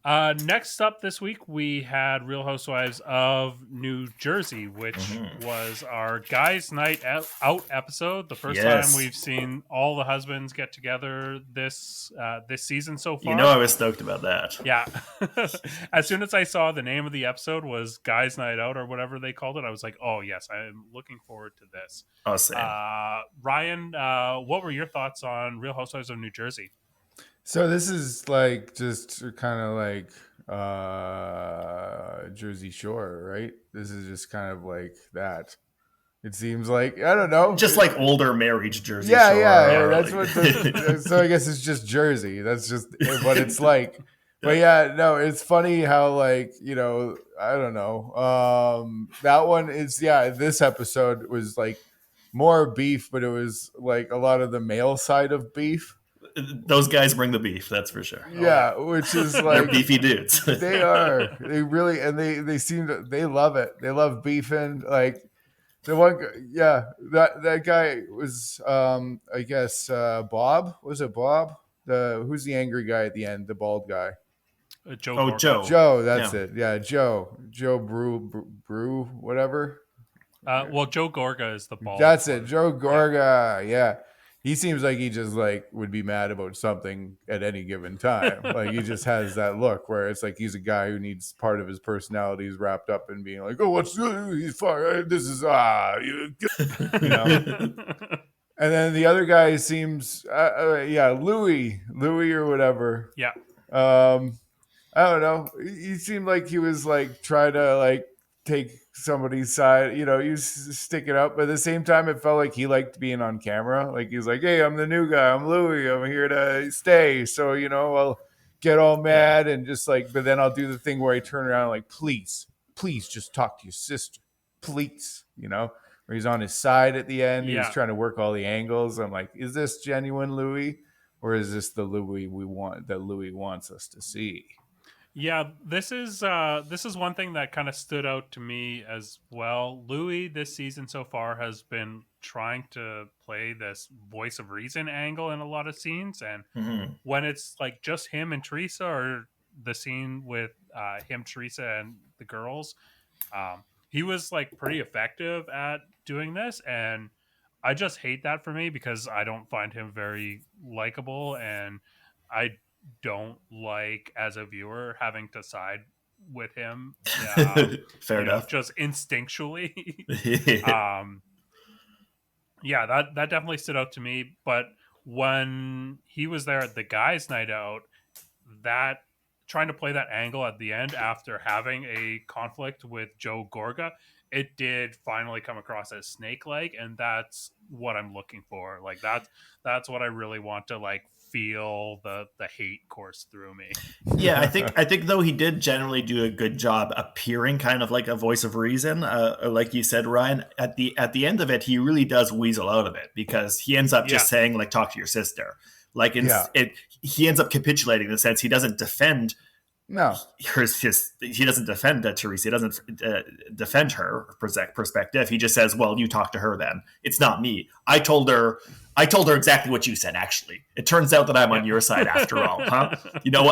Next up this week, we had Real Housewives of New Jersey, which was our Guys' Night Out episode. The first time we've seen all the husbands get together this season so far. You know, I was stoked about that. Yeah. As soon as I saw the name of the episode was Guys' Night Out or whatever they called it, I was like, oh, yes, I'm looking forward to this. Oh, same. Ryan, what were your thoughts on Real Housewives of New Jersey? So this is like just kind of like Jersey Shore, right? This is just kind of like that. It seems like, I don't know, just like older married Jersey Shore. Yeah, that's what. So I guess it's just Jersey. That's just what it's like. But yeah, no, it's funny how like, you know, I don't know. That one is this episode was like more beef, but it was like a lot of the male side of beef. Those guys bring the beef, that's for sure. Yeah, which is like they're beefy dudes. They are. They really, and they seem to, they love it. They love beefing. Like the one, that guy was, I guess, Bob. Was it Bob? Who's the angry guy at the end? The bald guy. Joe. Joe. That's it. Yeah, Joe. Joe Brew, whatever. Well, Joe Gorga is the bald. That's it. Joe Gorga. Yeah. he seems like he just like would be mad about something at any given time. Like he just has that look where it's like he's a guy who needs part of his personality is wrapped up in being like, oh, what's he's fine. This is you know. And then the other guy seems, Louis or whatever. Yeah. I don't know. He seemed like he was like trying to like take somebody's side. You know, he was sticking up, but at the same time, it felt like he liked being on camera. Like he was like, "Hey, I'm the new guy. I'm Louis. I'm here to stay." So I'll get all mad and just like, but then I'll do the thing where I turn around and like, please, just talk to your sister, please. Where he's on his side at the end. Yeah. He's trying to work all the angles. I'm like, is this genuine Louis, or is this the Louis that Louis wants us to see? Yeah, this is one thing that kind of stood out to me as well. Louis this season so far has been trying to play this voice of reason angle in a lot of scenes, and when it's like just him and Teresa, or the scene with him, Teresa, and the girls, he was like pretty effective at doing this, and I just hate that for me because I don't find him very likable, and I don't like as a viewer having to side with him. Fair enough. Just instinctually. Yeah, that definitely stood out to me. But when he was there at the guys' night out, that trying to play that angle at the end after having a conflict with Joe Gorga, it did finally come across as snake-like, and that's what I'm looking for. Like that's what I really want to like feel the hate course through me. Yeah, I think though he did generally do a good job appearing kind of like a voice of reason, like you said, Ryan. At the end of it, he really does weasel out of it because he ends up just saying like, "Talk to your sister." Like he ends up capitulating in the sense he doesn't defend. No, he doesn't defend Teresa. He doesn't defend her perspective. He just says, "Well, you talk to her then. It's not me. I told her exactly what you said. Actually, it turns out that I'm on your side after all, huh?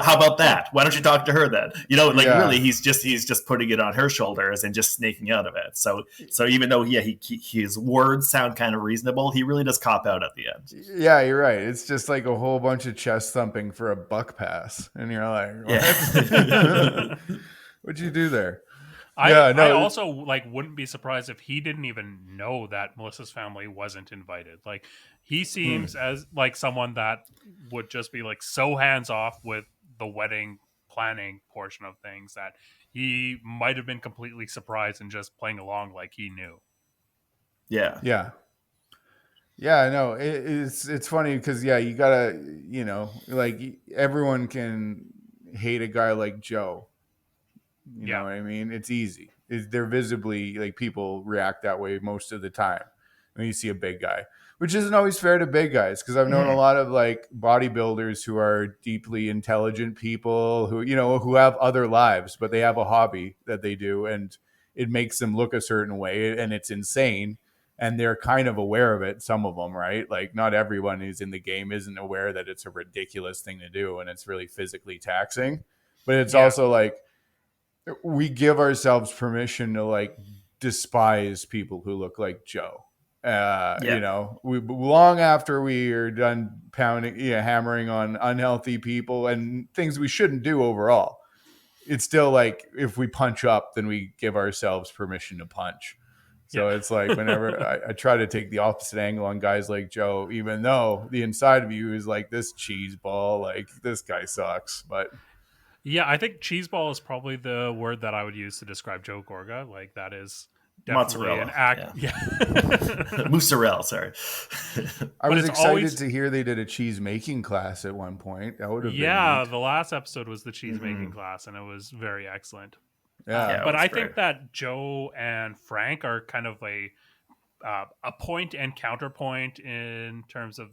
How about that? Why don't you talk to her then? Really, he's just putting it on her shoulders and just snaking out of it. So even though his words sound kind of reasonable, he really does cop out at the end. Yeah, you're right. It's just like a whole bunch of chest thumping for a buck pass, and you're like, what? What'd you do there? I also like wouldn't be surprised if he didn't even know that Melissa's family wasn't invited. Like he seems as like someone that would just be like so hands off with the wedding planning portion of things that he might have been completely surprised and just playing along like he knew. Yeah. I know. It's funny because you gotta, like everyone can hate a guy like Joe. You know what I mean? It's easy. They're visibly like people react that way most of the time when you see a big guy, which isn't always fair to big guys because I've known a lot of like bodybuilders who are deeply intelligent people who who have other lives, but they have a hobby that they do and it makes them look a certain way and it's insane. And they're kind of aware of it, some of them, right? Like not everyone who's in the game isn't aware that it's a ridiculous thing to do and it's really physically taxing. But it's also like we give ourselves permission to like despise people who look like Joe. We long after we are done hammering on unhealthy people and things we shouldn't do overall. It's still like if we punch up, then we give ourselves permission to punch. So it's like whenever I try to take the opposite angle on guys like Joe, even though the inside of you is like this cheese ball, like this guy sucks. But yeah, I think cheeseball is probably the word that I would use to describe Joe Gorga. Like that is definitely mozzarella. An act. Mozzarella, sorry. I was excited to hear they did a cheese making class at one point. That would have been neat. The last episode was the cheese making class and it was very excellent. Yeah, but I think that Joe and Frank are kind of a point and counterpoint in terms of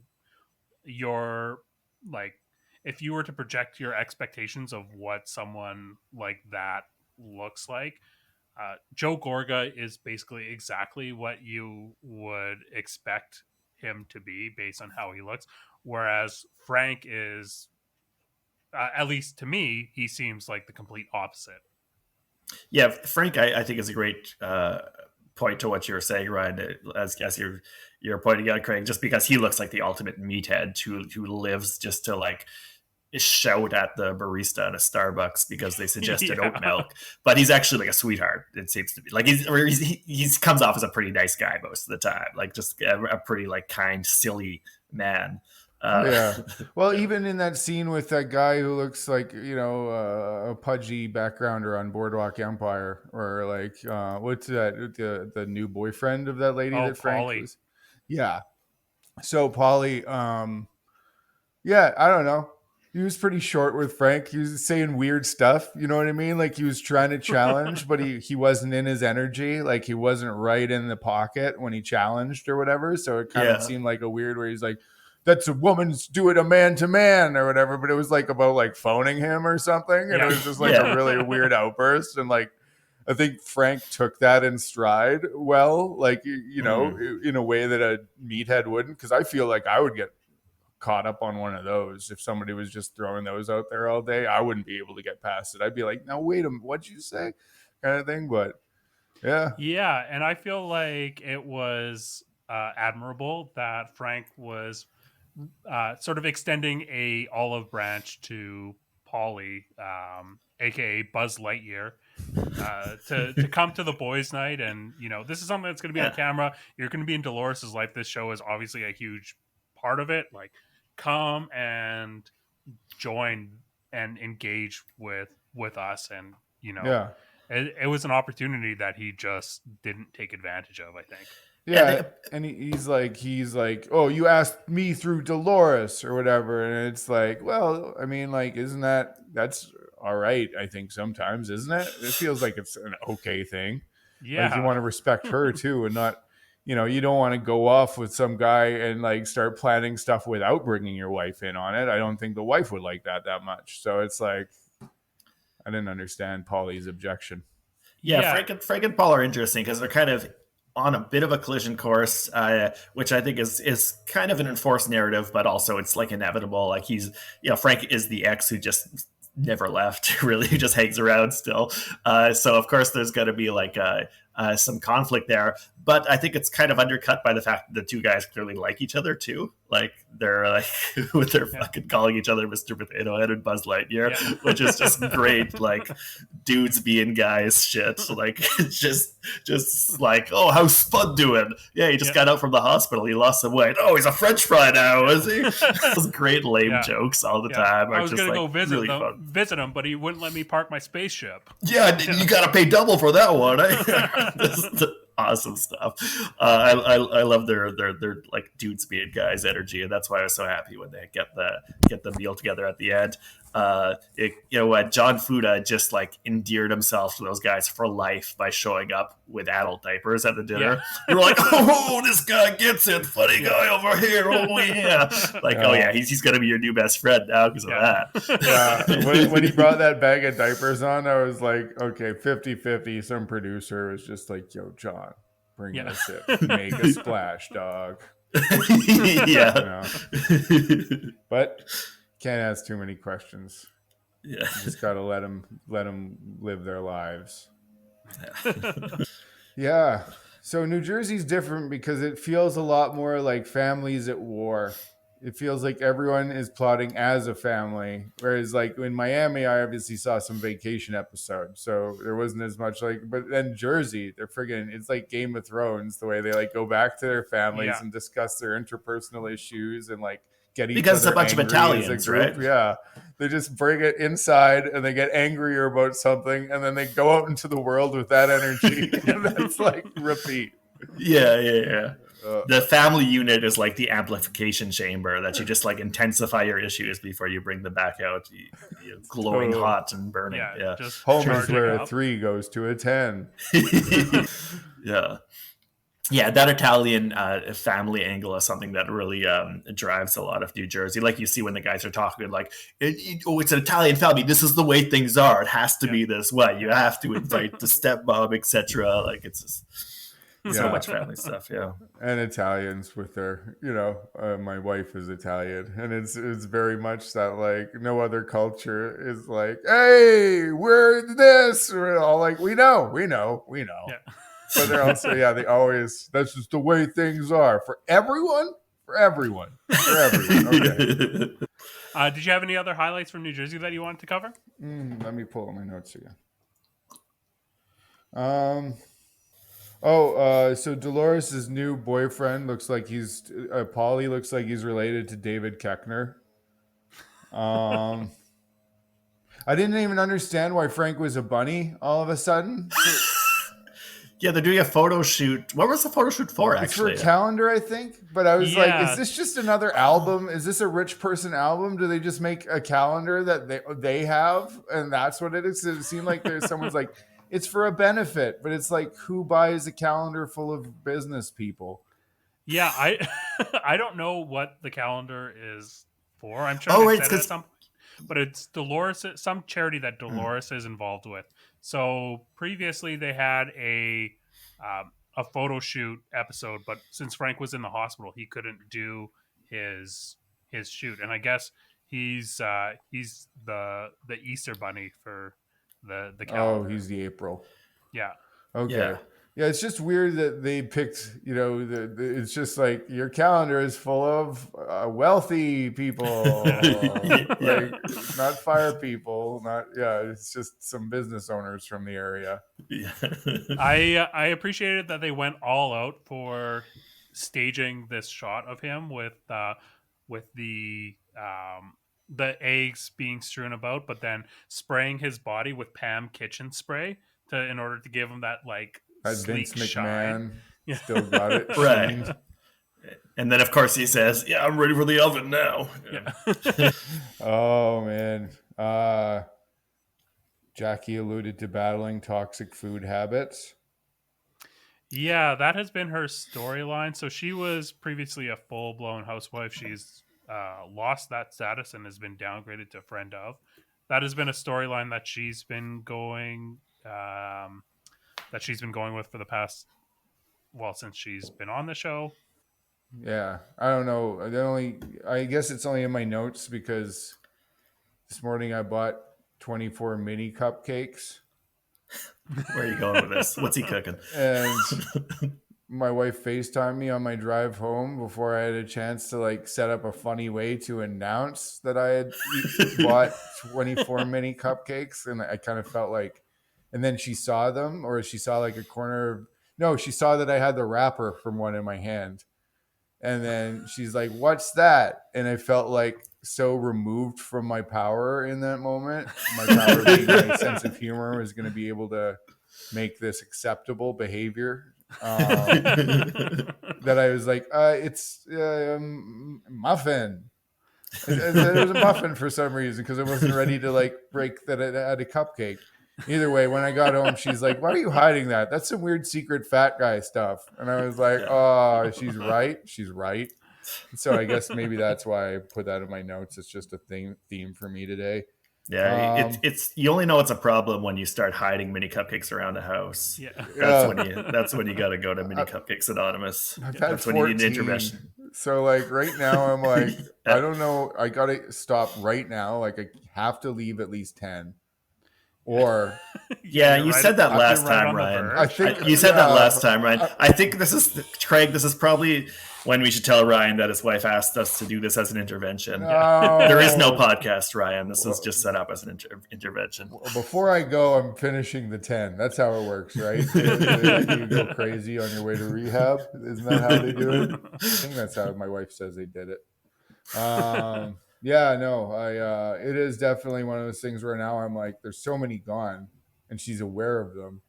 your like if you were to project your expectations of what someone like that looks like. Joe Gorga is basically exactly what you would expect him to be based on how he looks, whereas Frank is, at least to me, he seems like the complete opposite. Yeah, Frank, I think is a great point to what you were saying, Ryan, as you're pointing out, Craig, just because he looks like the ultimate meathead who lives just to like shout at the barista at a Starbucks because they suggested oat milk, but he's actually like a sweetheart. It seems to be like he comes off as a pretty nice guy most of the time, like just a pretty like kind, silly man. Yeah. Well, even in that scene with that guy who looks like, a pudgy backgrounder on Boardwalk Empire, or like, what's that? The new boyfriend of that lady that Frank was. Yeah. So Paulie, yeah, I don't know. He was pretty short with Frank. He was saying weird stuff. You know what I mean? Like he was trying to challenge, but he wasn't in his energy. Like he wasn't right in the pocket when he challenged or whatever. So it kind of seemed like a weird where he's like, that's a woman's do it a man to man or whatever. But it was like about like phoning him or something. And it was just like a really weird outburst. And like, I think Frank took that in stride well, like, in a way that a meathead wouldn't. Cause I feel like I would get caught up on one of those. If somebody was just throwing those out there all day, I wouldn't be able to get past it. I'd be like, no, wait a minute, what'd you say? Kind of thing. But yeah. And I feel like it was admirable that Frank was sort of extending a olive branch to Paulie, aka Buzz Lightyear, to come to the boys' night. And this is something that's going to be on camera. You're going to be in Dolores's life. This show is obviously a huge part of it. Like, come and join and engage with us. And it was an opportunity that he just didn't take advantage of, I think. Yeah, and he's like, oh, you asked me through Dolores or whatever, and it's like, well, I mean, like, isn't that's all right? I think sometimes, isn't it? It feels like it's an okay thing. Yeah, like you want to respect her too, and not, you don't want to go off with some guy and like start planning stuff without bringing your wife in on it. I don't think the wife would like that much. So it's like, I didn't understand Paulie's objection. Yeah. Frank and Paul are interesting because they're kind of on a bit of a collision course, which I think is kind of an enforced narrative, but also it's like inevitable. Like Frank is the ex who just never left, really, who just hangs around still. So of course there's going to be like some conflict there, but I think it's kind of undercut by the fact that the two guys clearly like each other too. Like they're like they're fucking calling each other Mr. Potato Head and Buzz Lightyear, which is just great. Like dudes being guys shit. Like just like, oh, how's Spud doing? Yeah, he just got out from the hospital. He lost some weight. Oh, he's a French fry now, is he? Those great lame jokes all the time. I was just gonna like, go visit him, but he wouldn't let me park my spaceship. Yeah, you got to pay double for that one. This is awesome stuff. I love their like dudes being guys energy, and that's why I was so happy when they get the meal together at the end. John Fuda just like endeared himself to those guys for life by showing up with adult diapers at the dinner. You're like, oh, this guy gets it. Funny guy over here. Oh yeah, like oh yeah, he's gonna be your new best friend now because of that. Yeah, when he brought that bag of diapers on, I was like, okay, 50-50. Some producer was just like, yo, John, bring this in, make a splash, dog. Yeah, but can't ask too many questions. Yeah, you just gotta let them live their lives. Yeah. So New Jersey's different because it feels a lot more like families at war. It feels like everyone is plotting as a family. Whereas like in Miami, I obviously saw some vacation episodes. So there wasn't as much but then Jersey, it's like Game of Thrones, the way they like go back to their families and discuss their interpersonal issues and like get each because other it's a bunch of Italians, right? Yeah. They just bring it inside and they get angrier about something and then they go out into the world with that energy. And that's like repeat. Yeah. The family unit is like the amplification chamber that you just like intensify your issues before you bring them back out, glowing hot and burning. Yeah. Just home is where a 3 goes to a 10. Yeah, that Italian family angle is something that really drives a lot of New Jersey. Like you see when the guys are talking, like, it's an Italian family. This is the way things are. It has to be this way. You have to invite the stepmom, etc. Like it's just so much family stuff. Yeah, and Italians with their, my wife is Italian, and it's very much that like no other culture is like, hey, we're this. We're all like, we know. Yeah. But they're also, they always, that's just the way things are for everyone. Okay. Did you have any other highlights from New Jersey that you wanted to cover? Let me pull up my notes again. So Dolores' new boyfriend looks like Paulie looks like he's related to David Koechner. I didn't even understand why Frank was a bunny all of a sudden. Yeah, they're doing a photo shoot. What was the photo shoot for, actually? It's for a calendar, I think. But I was like, is this just another album? Is this a rich person album? Do they just make a calendar that they have? And that's what it is? It seemed like someone's like, it's for a benefit. But it's like, who buys a calendar full of business people? Yeah, I don't know what the calendar is for. I'm sure they said it at some point. But it's Dolores, some charity that Dolores is involved with. So previously they had a photo shoot episode, but since Frank was in the hospital, he couldn't do his shoot. And I guess he's the Easter bunny for the calendar. Oh, he's the April. Yeah. Okay. Yeah, it's just weird that they picked, it's just like your calendar is full of wealthy people, like not fire people, it's just some business owners from the area. Yeah. I appreciated that they went all out for staging this shot of him with the eggs being strewn about, but then spraying his body with Pam kitchen spray in order to give him that sleek Vince shine. McMahon still got it. Right. And then, of course, he says, "Yeah, I'm ready for the oven now." Yeah. Oh, man. Jackie alluded to battling toxic food habits. Yeah, that has been her storyline. So she was previously a full-blown housewife. She's lost that status and has been downgraded to friend of. That has been a storyline that she's been going with for the past, since she's been on the show. Yeah, I don't know. I guess it's only in my notes because this morning I bought 24 mini cupcakes. Where are you going with this? What's he cooking? And my wife FaceTimed me on my drive home before I had a chance to set up a funny way to announce that I had bought 24 mini cupcakes. And I kind of felt like, and then she saw them, or she saw a corner. No, she saw that I had the wrapper from one in my hand. And then she's like, "What's that?" And I felt so removed from my power in that moment. My power being my sense of humor was going to be able to make this acceptable behavior. That I was like, it's muffin. It was a muffin for some reason because I wasn't ready to break that it had a cupcake. Either way, when I got home, she's like, "Why are you hiding that? That's some weird secret fat guy stuff." And I was like, "Oh, she's right. She's right." So I guess maybe that's why I put that in my notes. It's just a theme for me today. Yeah, it's you only know it's a problem when you start hiding mini cupcakes around the house. Yeah, that's when you got to go to Mini Cupcakes Anonymous. I've had that's 14, when you need an intervention. So right now I'm like, I don't know. I got to stop right now. I have to leave at least 10. Or you said that last time, Ryan. I think you said that last time, Ryan. I think this is Craig. This is probably when we should tell Ryan that his wife asked us to do this as an intervention. No. There is no podcast, Ryan. This is just set up as an intervention. Before I go, I'm finishing the 10. That's how it works, right? You go crazy on your way to rehab. Isn't that how they do it? I think that's how my wife says they did it. Yeah, no, it is definitely one of those things where now I'm like, there's so many gone, and she's aware of them.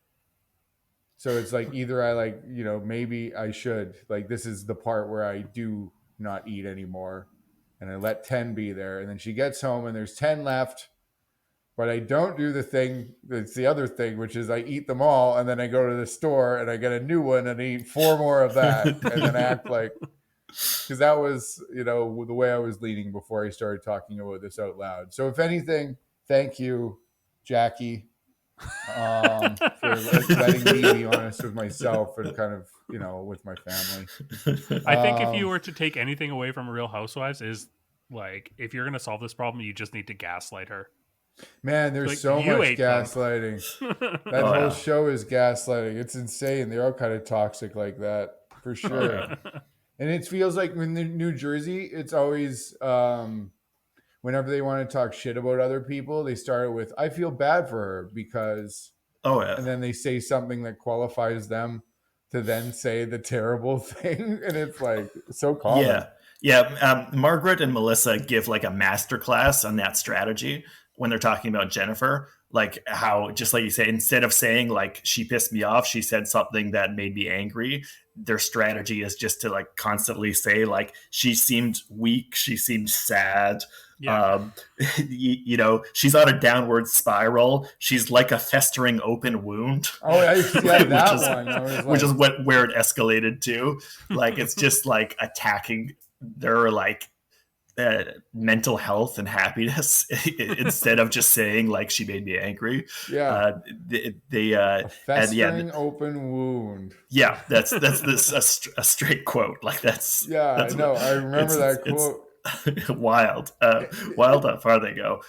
So it's either I maybe I should, this is the part where I do not eat anymore, and I let 10 be there, and then she gets home and there's 10 left, but I don't do the thing that's the other thing, which is I eat them all, and then I go to the store and I get a new one and I eat 4 more of that, and then act because that was, the way I was leaning before I started talking about this out loud. So if anything, thank you, Jackie, for letting me be honest with myself and kind of, with my family. I think if you were to take anything away from Real Housewives is if you're going to solve this problem, you just need to gaslight her. Man, there's Like, so you much ate them. gaslighting. That Oh, whole yeah. show is gaslighting. It's insane. They're all kind of toxic like that, for Oh, sure. yeah. And it feels like in New Jersey, it's always whenever they want to talk shit about other people, they start with, I feel bad for her because, Oh, yeah. and then they say something that qualifies them to then say the terrible thing. And it's like so common. Yeah. Yeah. Margaret and Melissa give like a masterclass on that strategy when they're talking about Jennifer. Like how, just like you say, instead of saying like she pissed me off, she said something that made me angry. Their strategy is just to like constantly say like she seemed weak, she seemed sad. Yeah. You know, she's on a downward spiral. She's like a festering open wound. Oh, yeah, that one. I was Which is like, where it escalated to. Like it's just like attacking their like mental health and happiness instead of just saying like she made me angry. yeah, They a and festering open wound. yeah, that's this a straight quote. Like Yeah, that's no, I remember that quote. it's wild, wild how far they go.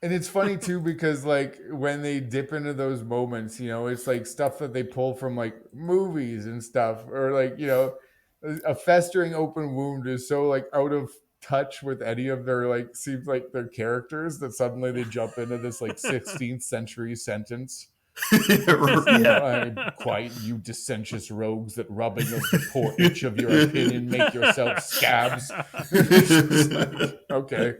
And it's funny too because like when they dip into those moments, it's like stuff that they pull from like movies and stuff, or like a festering open wound is so like out of touch with any of their like seems like their characters that suddenly they jump into this like 16th century sentence. Yeah. Quiet, you dissentious rogues, that rubbing of the poor itch of your opinion make yourself scabs. Like, okay.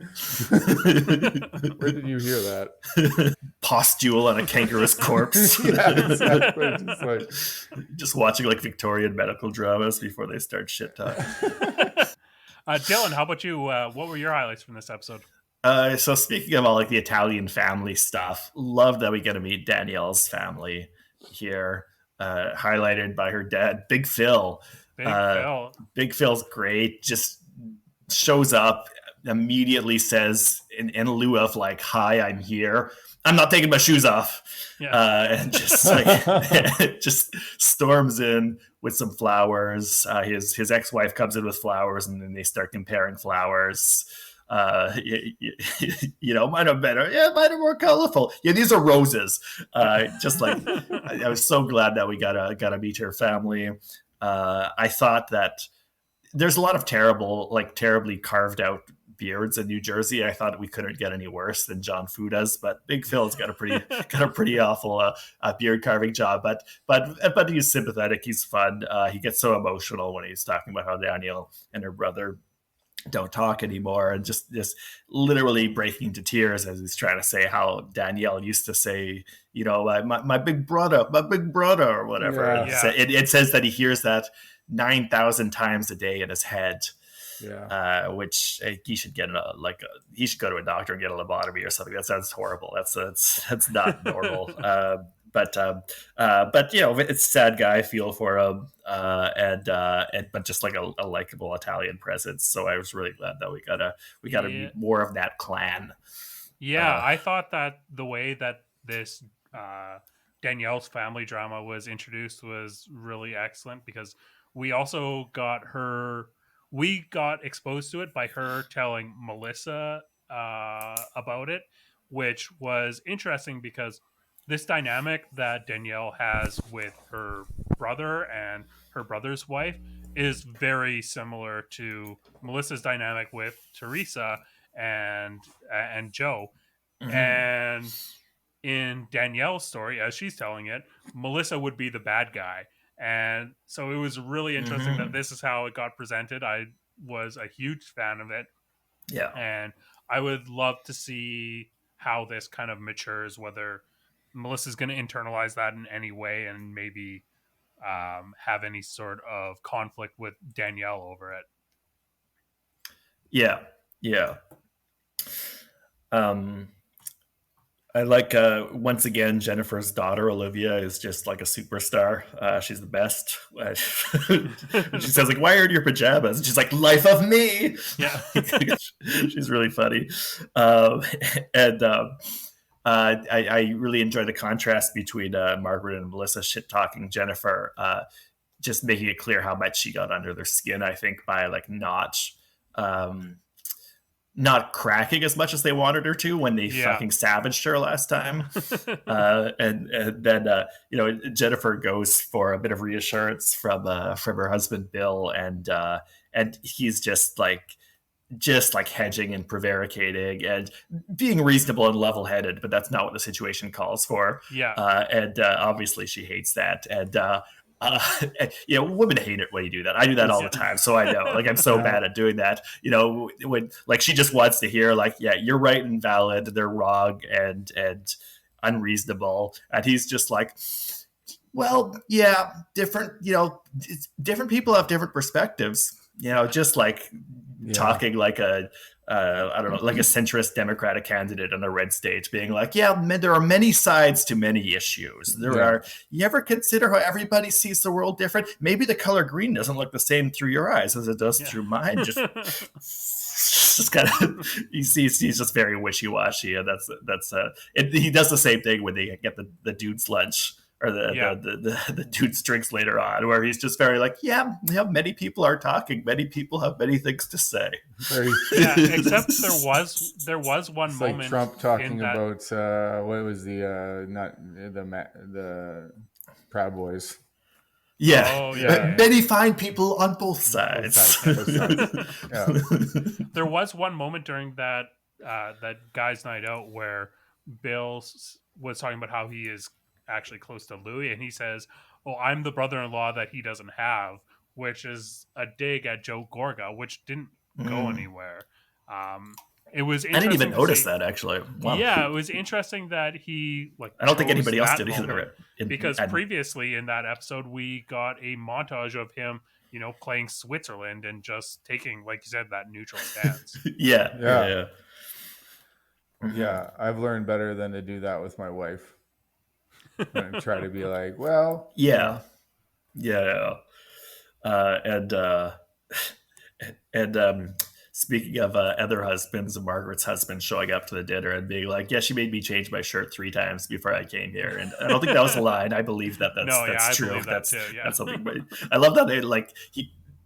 Where did you hear that? Postule on a kangaroo's corpse. Yeah, exactly. Just watching like Victorian medical dramas before they start shit talking. Dylan, how about you? What were your highlights from this episode? So speaking of all like the Italian family stuff, love that we get to meet Danielle's family here, highlighted by her dad, Big Phil. Big Phil's great. Just shows up, immediately says in lieu of like, "Hi, I'm here. I'm not taking my shoes off," and just like just storms in with some flowers. His ex-wife comes in with flowers, and then they start comparing flowers. Might have better. Yeah, might have more colorful. Yeah, these are roses. Just like I was so glad that we gotta meet her family. I thought that there's a lot of terribly carved out beards in New Jersey. I thought we couldn't get any worse than John Fuda's, but Big Phil's got a pretty awful beard carving job. But he's sympathetic. He's fun. He gets so emotional when he's talking about how Danielle and her brother don't talk anymore, and just literally breaking into tears as he's trying to say how Danielle used to say, my big brother, or whatever. Yeah. It says that he hears that 9,000 times a day in his head. Yeah. Which he should get he should go to a doctor and get a lobotomy or something. That sounds horrible. That's not normal. But it's a sad guy. I feel for him, but just like a likable Italian presence. So I was really glad that we got to meet more of that clan. Yeah, I thought that the way that this Danielle's family drama was introduced was really excellent, because we also got exposed to it by her telling Melissa about it, which was interesting because this dynamic that Danielle has with her brother and her brother's wife is very similar to Melissa's dynamic with Teresa and Joe. Mm-hmm. And in Danielle's story, as she's telling it, Melissa would be the bad guy. And so it was really interesting that this is how it got presented. I was a huge fan of it. Yeah. And I would love to see how this kind of matures, whether Melissa's going to internalize that in any way and maybe have any sort of conflict with Danielle over it. Yeah. I like once again Jennifer's daughter Olivia is just like a superstar. She's the best. She says like, "Why are your pajamas?" And she's like, "Life of me." Yeah, she's really funny. I really enjoy the contrast between Margaret and Melissa shit talking Jennifer, just making it clear how much she got under their skin. I think by like not not cracking as much as they wanted her to when they fucking savaged her last time. And then Jennifer goes for a bit of reassurance from her husband Bill, and he's just like hedging and prevaricating and being reasonable and level-headed, but that's not what the situation calls for. And obviously she hates that. And women hate it when you do that. I do that all the time, so I know. Like, I'm so bad at doing that. When like she just wants to hear like, yeah, you're right and valid, they're wrong and unreasonable, and he's just like, well, yeah, different. Different people have different perspectives. Just like talking like a I don't know, like a centrist Democratic candidate on a red stage, being like, yeah, there are many sides to many issues. You ever consider how everybody sees the world different? Maybe the color green doesn't look the same through your eyes as it does through mine. Just kind of, he's just very wishy-washy, and he does the same thing when they get the dude's lunch. Or the dude's drinks later on, where he's just very like, yeah, many people are talking. Many people have many things to say. Except there was one it's moment like Trump talking about what was the Proud Boys. Yeah. Many fine people on both sides. There was one moment during that guys' night out where Bill was talking about how he is actually close to Louis, and he says, "Oh, I'm the brother-in-law that he doesn't have," which is a dig at Joe Gorga, which didn't go anywhere. It was. I didn't even notice that, actually. Wow. Yeah, it was interesting that he I don't think anybody else did either. Because previously in that episode, we got a montage of him, playing Switzerland and just taking, like you said, that neutral stance. Yeah. I've learned better than to do that with my wife. And try to be like, well, and speaking of other husbands, Margaret's husband showing up to the dinner and being like, yeah, she made me change my shirt 3 times before I came here, and I don't think that was a line. I believe that's true. Believe that too, that's something. But I love that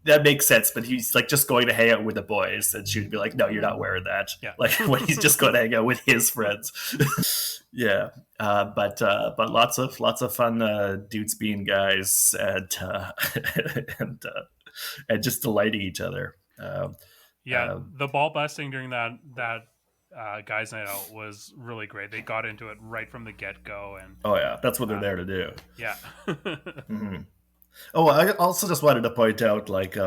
that makes sense, but he's like just going to hang out with the boys, and she'd be like, no, you're not wearing that. Like when he's just going to hang out with his friends. But lots of fun dudes being guys and just delighting each other. The ball busting during that guys' night out was really great. They got into it right from the get-go, and that's what they're there to do. Mm-hmm. Oh, I also just wanted to point out, like,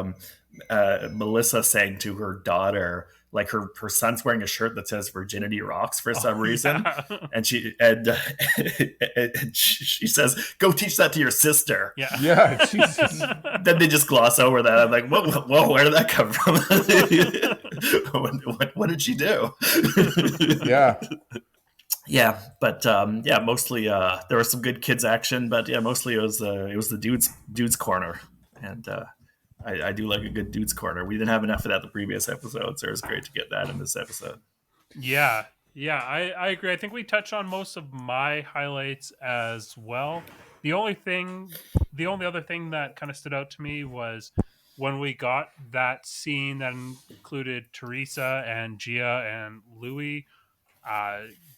Melissa saying to her daughter, like, her son's wearing a shirt that says "Virginity Rocks" for some reason, and she says, "Go teach that to your sister." Yeah. Jesus. Then they just gloss over that. I'm like, whoa, where did that come from? What did she do? Yeah, but mostly there was some good kids action, but mostly it was the dude's corner, and I do like a good dude's corner. We didn't have enough of that the previous episode, so it was great to get that in this episode. Yeah, I agree. I think we touched on most of my highlights as well. The only other thing that kind of stood out to me was when we got that scene that included Teresa and Gia and Louis.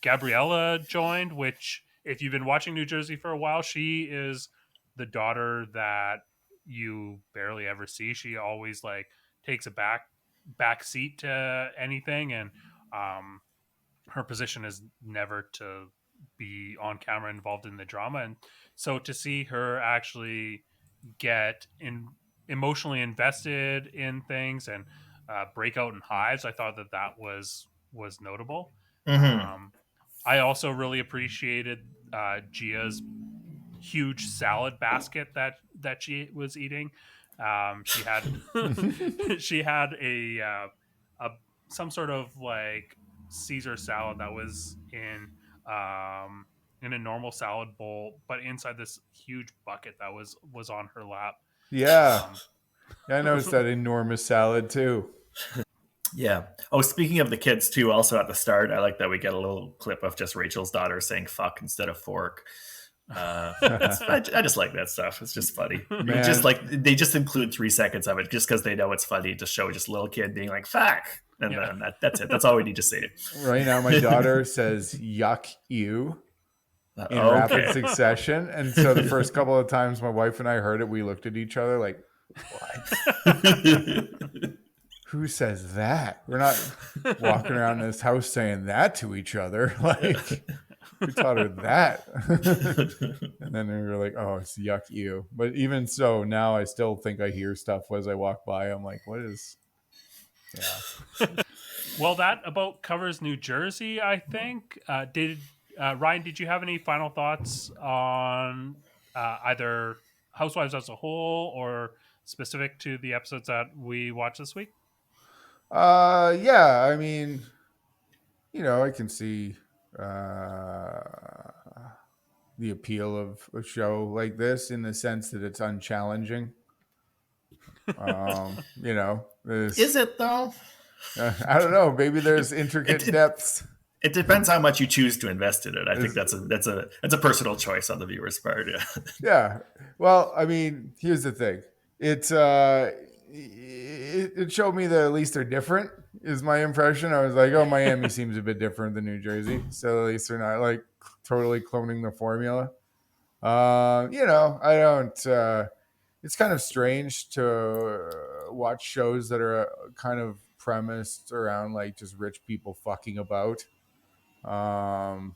Gabriella joined, which, if you've been watching New Jersey for a while, she is the daughter that you barely ever see. She always like takes a back seat to anything, and her position is never to be on camera involved in the drama. And so to see her actually get emotionally invested in things and break out in hives, I thought that was notable. Mm-hmm. I also really appreciated Gia's huge salad basket that she was eating. She had a some sort of like Caesar salad that was in a normal salad bowl, but inside this huge bucket that was on her lap. I noticed that enormous salad too. Yeah. Oh, speaking of the kids too, also at the start, I like that we get a little clip of just Rachel's daughter saying "fuck" instead of "fork." I just like that stuff. It's just funny. Just like they just include 3 seconds of it just because they know it's funny to show just a little kid being like "fuck." And then that's it. That's all we need to see. Right now, my daughter says "yuck you" in rapid succession, and so the first couple of times my wife and I heard it, we looked at each other like, "What? Who says that? We're not walking around this house saying that to each other. Like, who taught her that?" And then we were like, "Oh, it's yuck you." But even so, now I still think I hear stuff as I walk by. I'm like, "What is?" Yeah. Well, that about covers New Jersey, I think. Ryan, did you have any final thoughts on either Housewives as a whole or specific to the episodes that we watched this week? Yeah. I mean, I can see the appeal of a show like this in the sense that it's unchallenging. Is it though? I don't know. Maybe there's intricate depths. It depends how much you choose to invest in it. I think that's a personal choice on the viewer's part. Yeah. Yeah. Well, I mean, here's the thing. It showed me that at least they're different. Is my impression. I was like, oh, Miami seems a bit different than New Jersey, so at least they're not like totally cloning the formula. I don't. It's kind of strange to watch shows that are kind of premised around like just rich people fucking about. That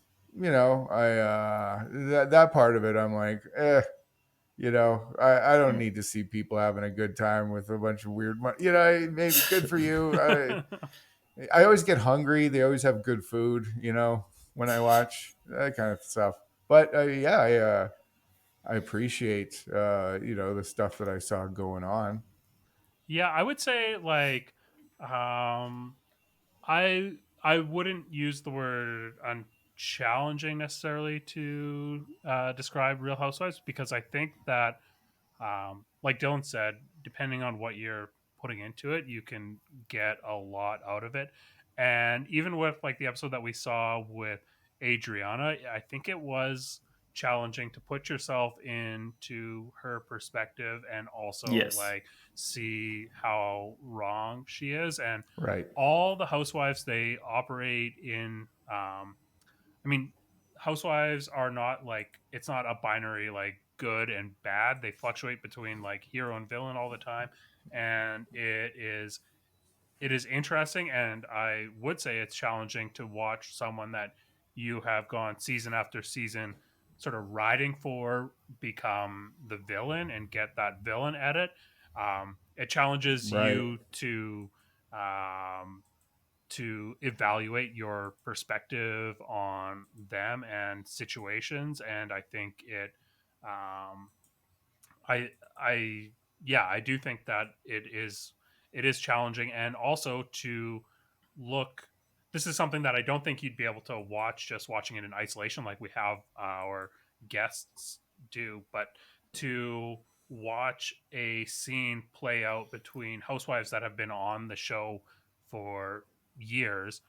part of it, I'm like, I don't need to see people having a good time with a bunch of weird money. Maybe good for you. I always get hungry. They always have good food, when I watch that kind of stuff. But I appreciate, the stuff that I saw going on. Yeah, I would say like I wouldn't use the word unchallenging necessarily to describe Real Housewives, because I think that like Dylan said, depending on what you're putting into it, you can get a lot out of it. And even with like the episode that we saw with Adriana, I think it was challenging to put yourself into her perspective and also Yes. like see how wrong she is. And Right. all the housewives, they operate in I mean, housewives are not like, it's not a binary like good and bad. They fluctuate between like hero and villain all the time, and it is interesting, and I would say it's challenging to watch someone that you have gone season after season sort of riding for become the villain and get that villain edit. It challenges Right. you to evaluate your perspective on them and situations, and I think um, I yeah, I do think that it is challenging, and also to look. This is something that I don't think you'd be able to watch just watching it in isolation, like we have our guests do, but to watch a scene play out between housewives that have been on the show for years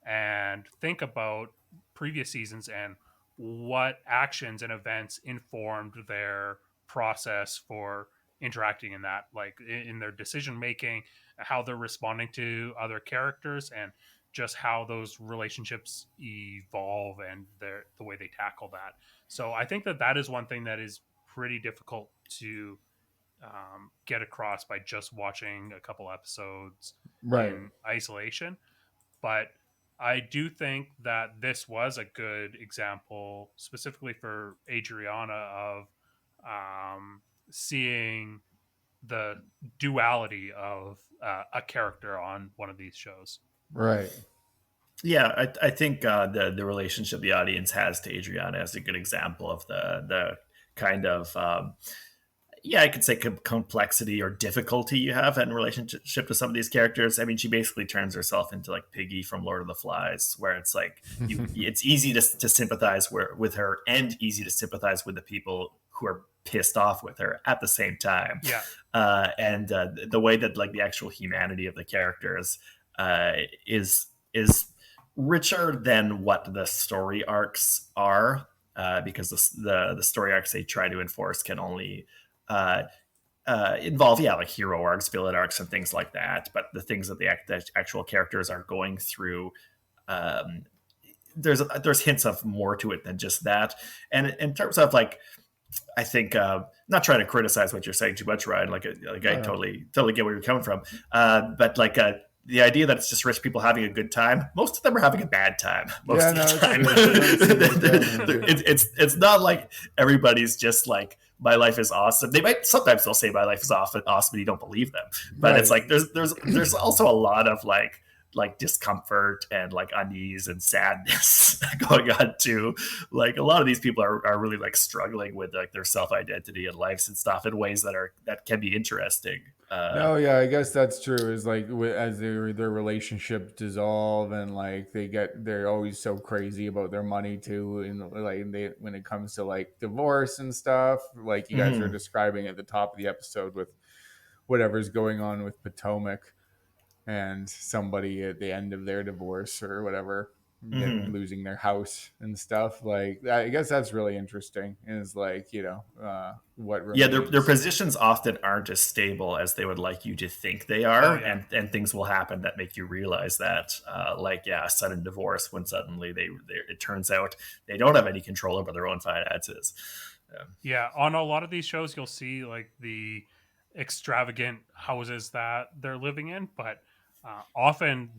and think about previous seasons and what actions and events informed their process for interacting in that, like in their decision making, how they're responding to other characters, and just how those relationships evolve and the way they tackle that. So I think that is one thing that is pretty difficult to get across by just watching a couple episodes Right. in isolation. But I do think that this was a good example, specifically for Adriana, of seeing the duality of a character on one of these shows. Right. Yeah, I think the relationship the audience has to Adriana is a good example of the kind of I could say complexity or difficulty you have in relationship to some of these characters. I mean, she basically turns herself into like Piggy from Lord of the Flies, where it's like it's easy to sympathize with her and easy to sympathize with the people who are pissed off with her at the same time. Yeah, and the way that like the actual humanity of the characters is richer than what the story arcs are, because the story arcs they try to enforce can only involve, like hero arcs, villain arcs, and things like that. But the things that the actual characters are going through, um, there's hints of more to it than just that. And in terms of like, I think not trying to criticize what you're saying too much, Ryan. I totally get where you're coming from. But the idea that it's just rich people having a good time, most of them are having a bad time most of the time. It's not like everybody's just like, my life is awesome. Sometimes they'll say my life is awesome and you don't believe them. But it's like there's also a lot of like discomfort and like unease and sadness going on too. Like a lot of these people are really like struggling with like their self-identity and lives and stuff in ways that can be interesting. I guess that's true. Is like as their relationships dissolve and like they're always so crazy about their money too, and like when it comes to like divorce and stuff, like you guys are describing at the top of the episode with whatever's going on with Potomac and somebody at the end of their divorce or whatever, losing their house and stuff. Like, I guess that's really interesting. Is like, what remains. Their positions often aren't as stable as they would like you to think they are. And things will happen that make you realize that, a sudden divorce when suddenly it turns out they don't have any control over their own finances. On a lot of these shows you'll see like the extravagant houses that they're living in, but often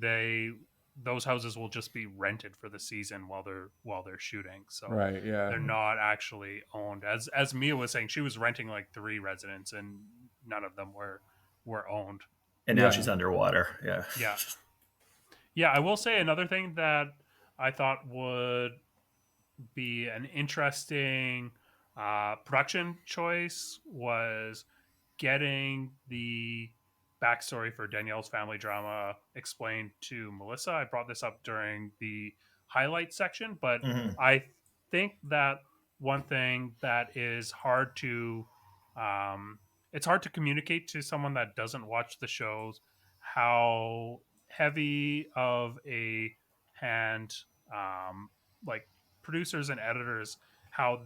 those houses will just be rented for the season while they're shooting. So they're not actually owned. As Mia was saying, she was renting like 3 residences and none of them were owned. And now she's underwater. I will say another thing that I thought would be an interesting production choice was getting the backstory for Danielle's family drama explained to Melissa. I brought this up during the highlight section, but I think that one thing that is hard to it's hard to communicate to someone that doesn't watch the shows how heavy of a hand like producers and editors, how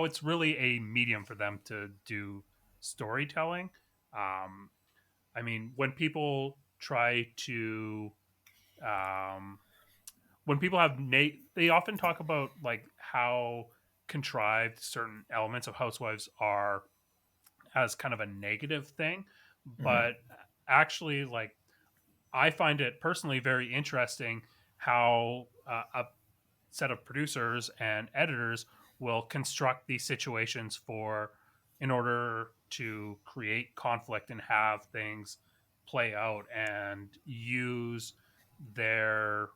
it's really a medium for them to do storytelling. I mean, when people try to, when people have they often talk about like how contrived certain elements of Housewives are as kind of a negative thing, but actually, like, I find it personally very interesting how a set of producers and editors will construct these situations in order to create conflict and have things play out and use their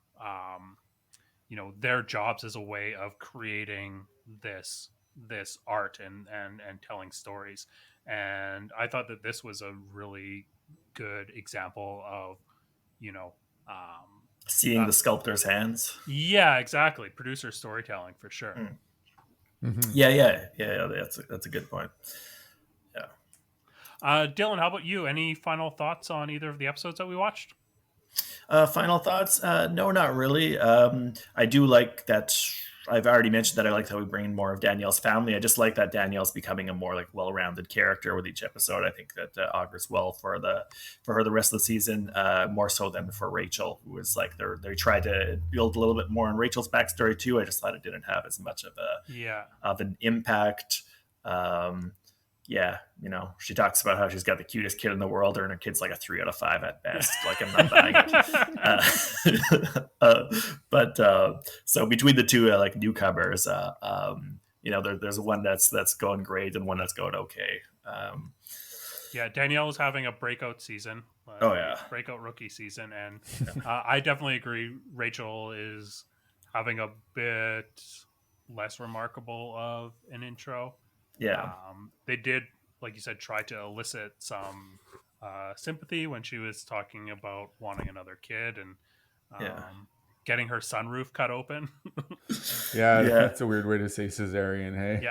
their jobs as a way of creating this art and telling stories. And I thought that this was a really good example of seeing the sculptor's hands. Yeah, exactly. Producer storytelling for sure. That's a good point. Dylan, how about you? Any final thoughts on either of the episodes that we watched? Final thoughts? No, not really. I do like that. I've already mentioned that I like how we bring in more of Danielle's family. I just like that Danielle's becoming a more like well-rounded character with each episode. I think that augurs well for her the rest of the season, more so than for Rachel, who was like they tried to build a little bit more on Rachel's backstory too. I just thought it didn't have as much of an impact. She talks about how she's got the cutest kid in the world, and her kid's like a 3 out of 5 at best. Like, I'm not buying it. So between the two like newcomers, there's one that's going great and one that's going okay. Danielle is having a breakout season. Breakout rookie season, and I definitely agree. Rachel is having a bit less remarkable of an intro. They did, like you said, try to elicit some sympathy when she was talking about wanting another kid and getting her sunroof cut open. That's a weird way to say cesarean. Hey,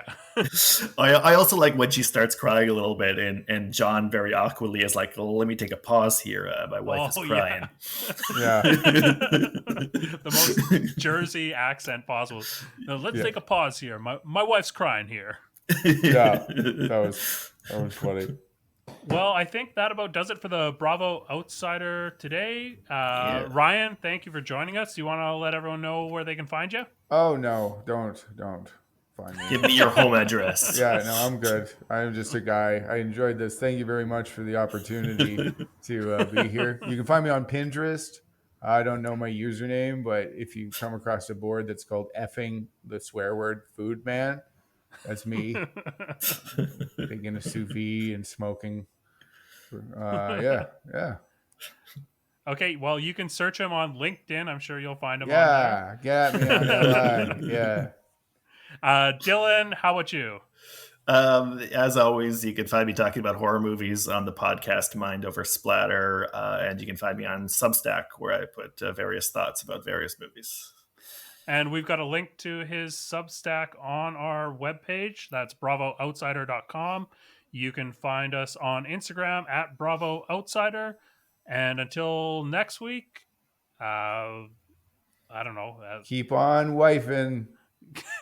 I also like when she starts crying a little bit, and John very awkwardly is like, "Well, let me take a pause here. My wife is crying." The most Jersey accent possible. No, let's take a pause here. My wife's crying here. That was funny. Well, I think that about does it for the Bravo Outsider today. Yeah. Ryan, thank you for joining us. You want to let everyone know where they can find you? Oh no, don't find me. Give me your home address. Yeah, no, I'm good. I'm just a guy. I enjoyed this. Thank you very much for the opportunity to be here. You can find me on Pinterest. I don't know my username, but if you come across a board that's called effing the swear word food man, that's me. Thinking of sous vide and smoking. Yeah. Okay, well, you can search him on LinkedIn. I'm sure you'll find him on Yeah, get me on LI. Yeah. there. Dylan, how about you? As always, you can find me talking about horror movies on the podcast Mind Over Splatter, and you can find me on Substack, where I put various thoughts about various movies. And we've got a link to his Substack on our webpage. That's bravoutsider.com. You can find us on Instagram at Bravo Outsider. And until next week, I don't know. Keep on wifing.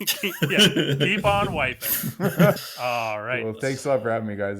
Keep on wiping. All right. Well, thanks a lot for having me, guys.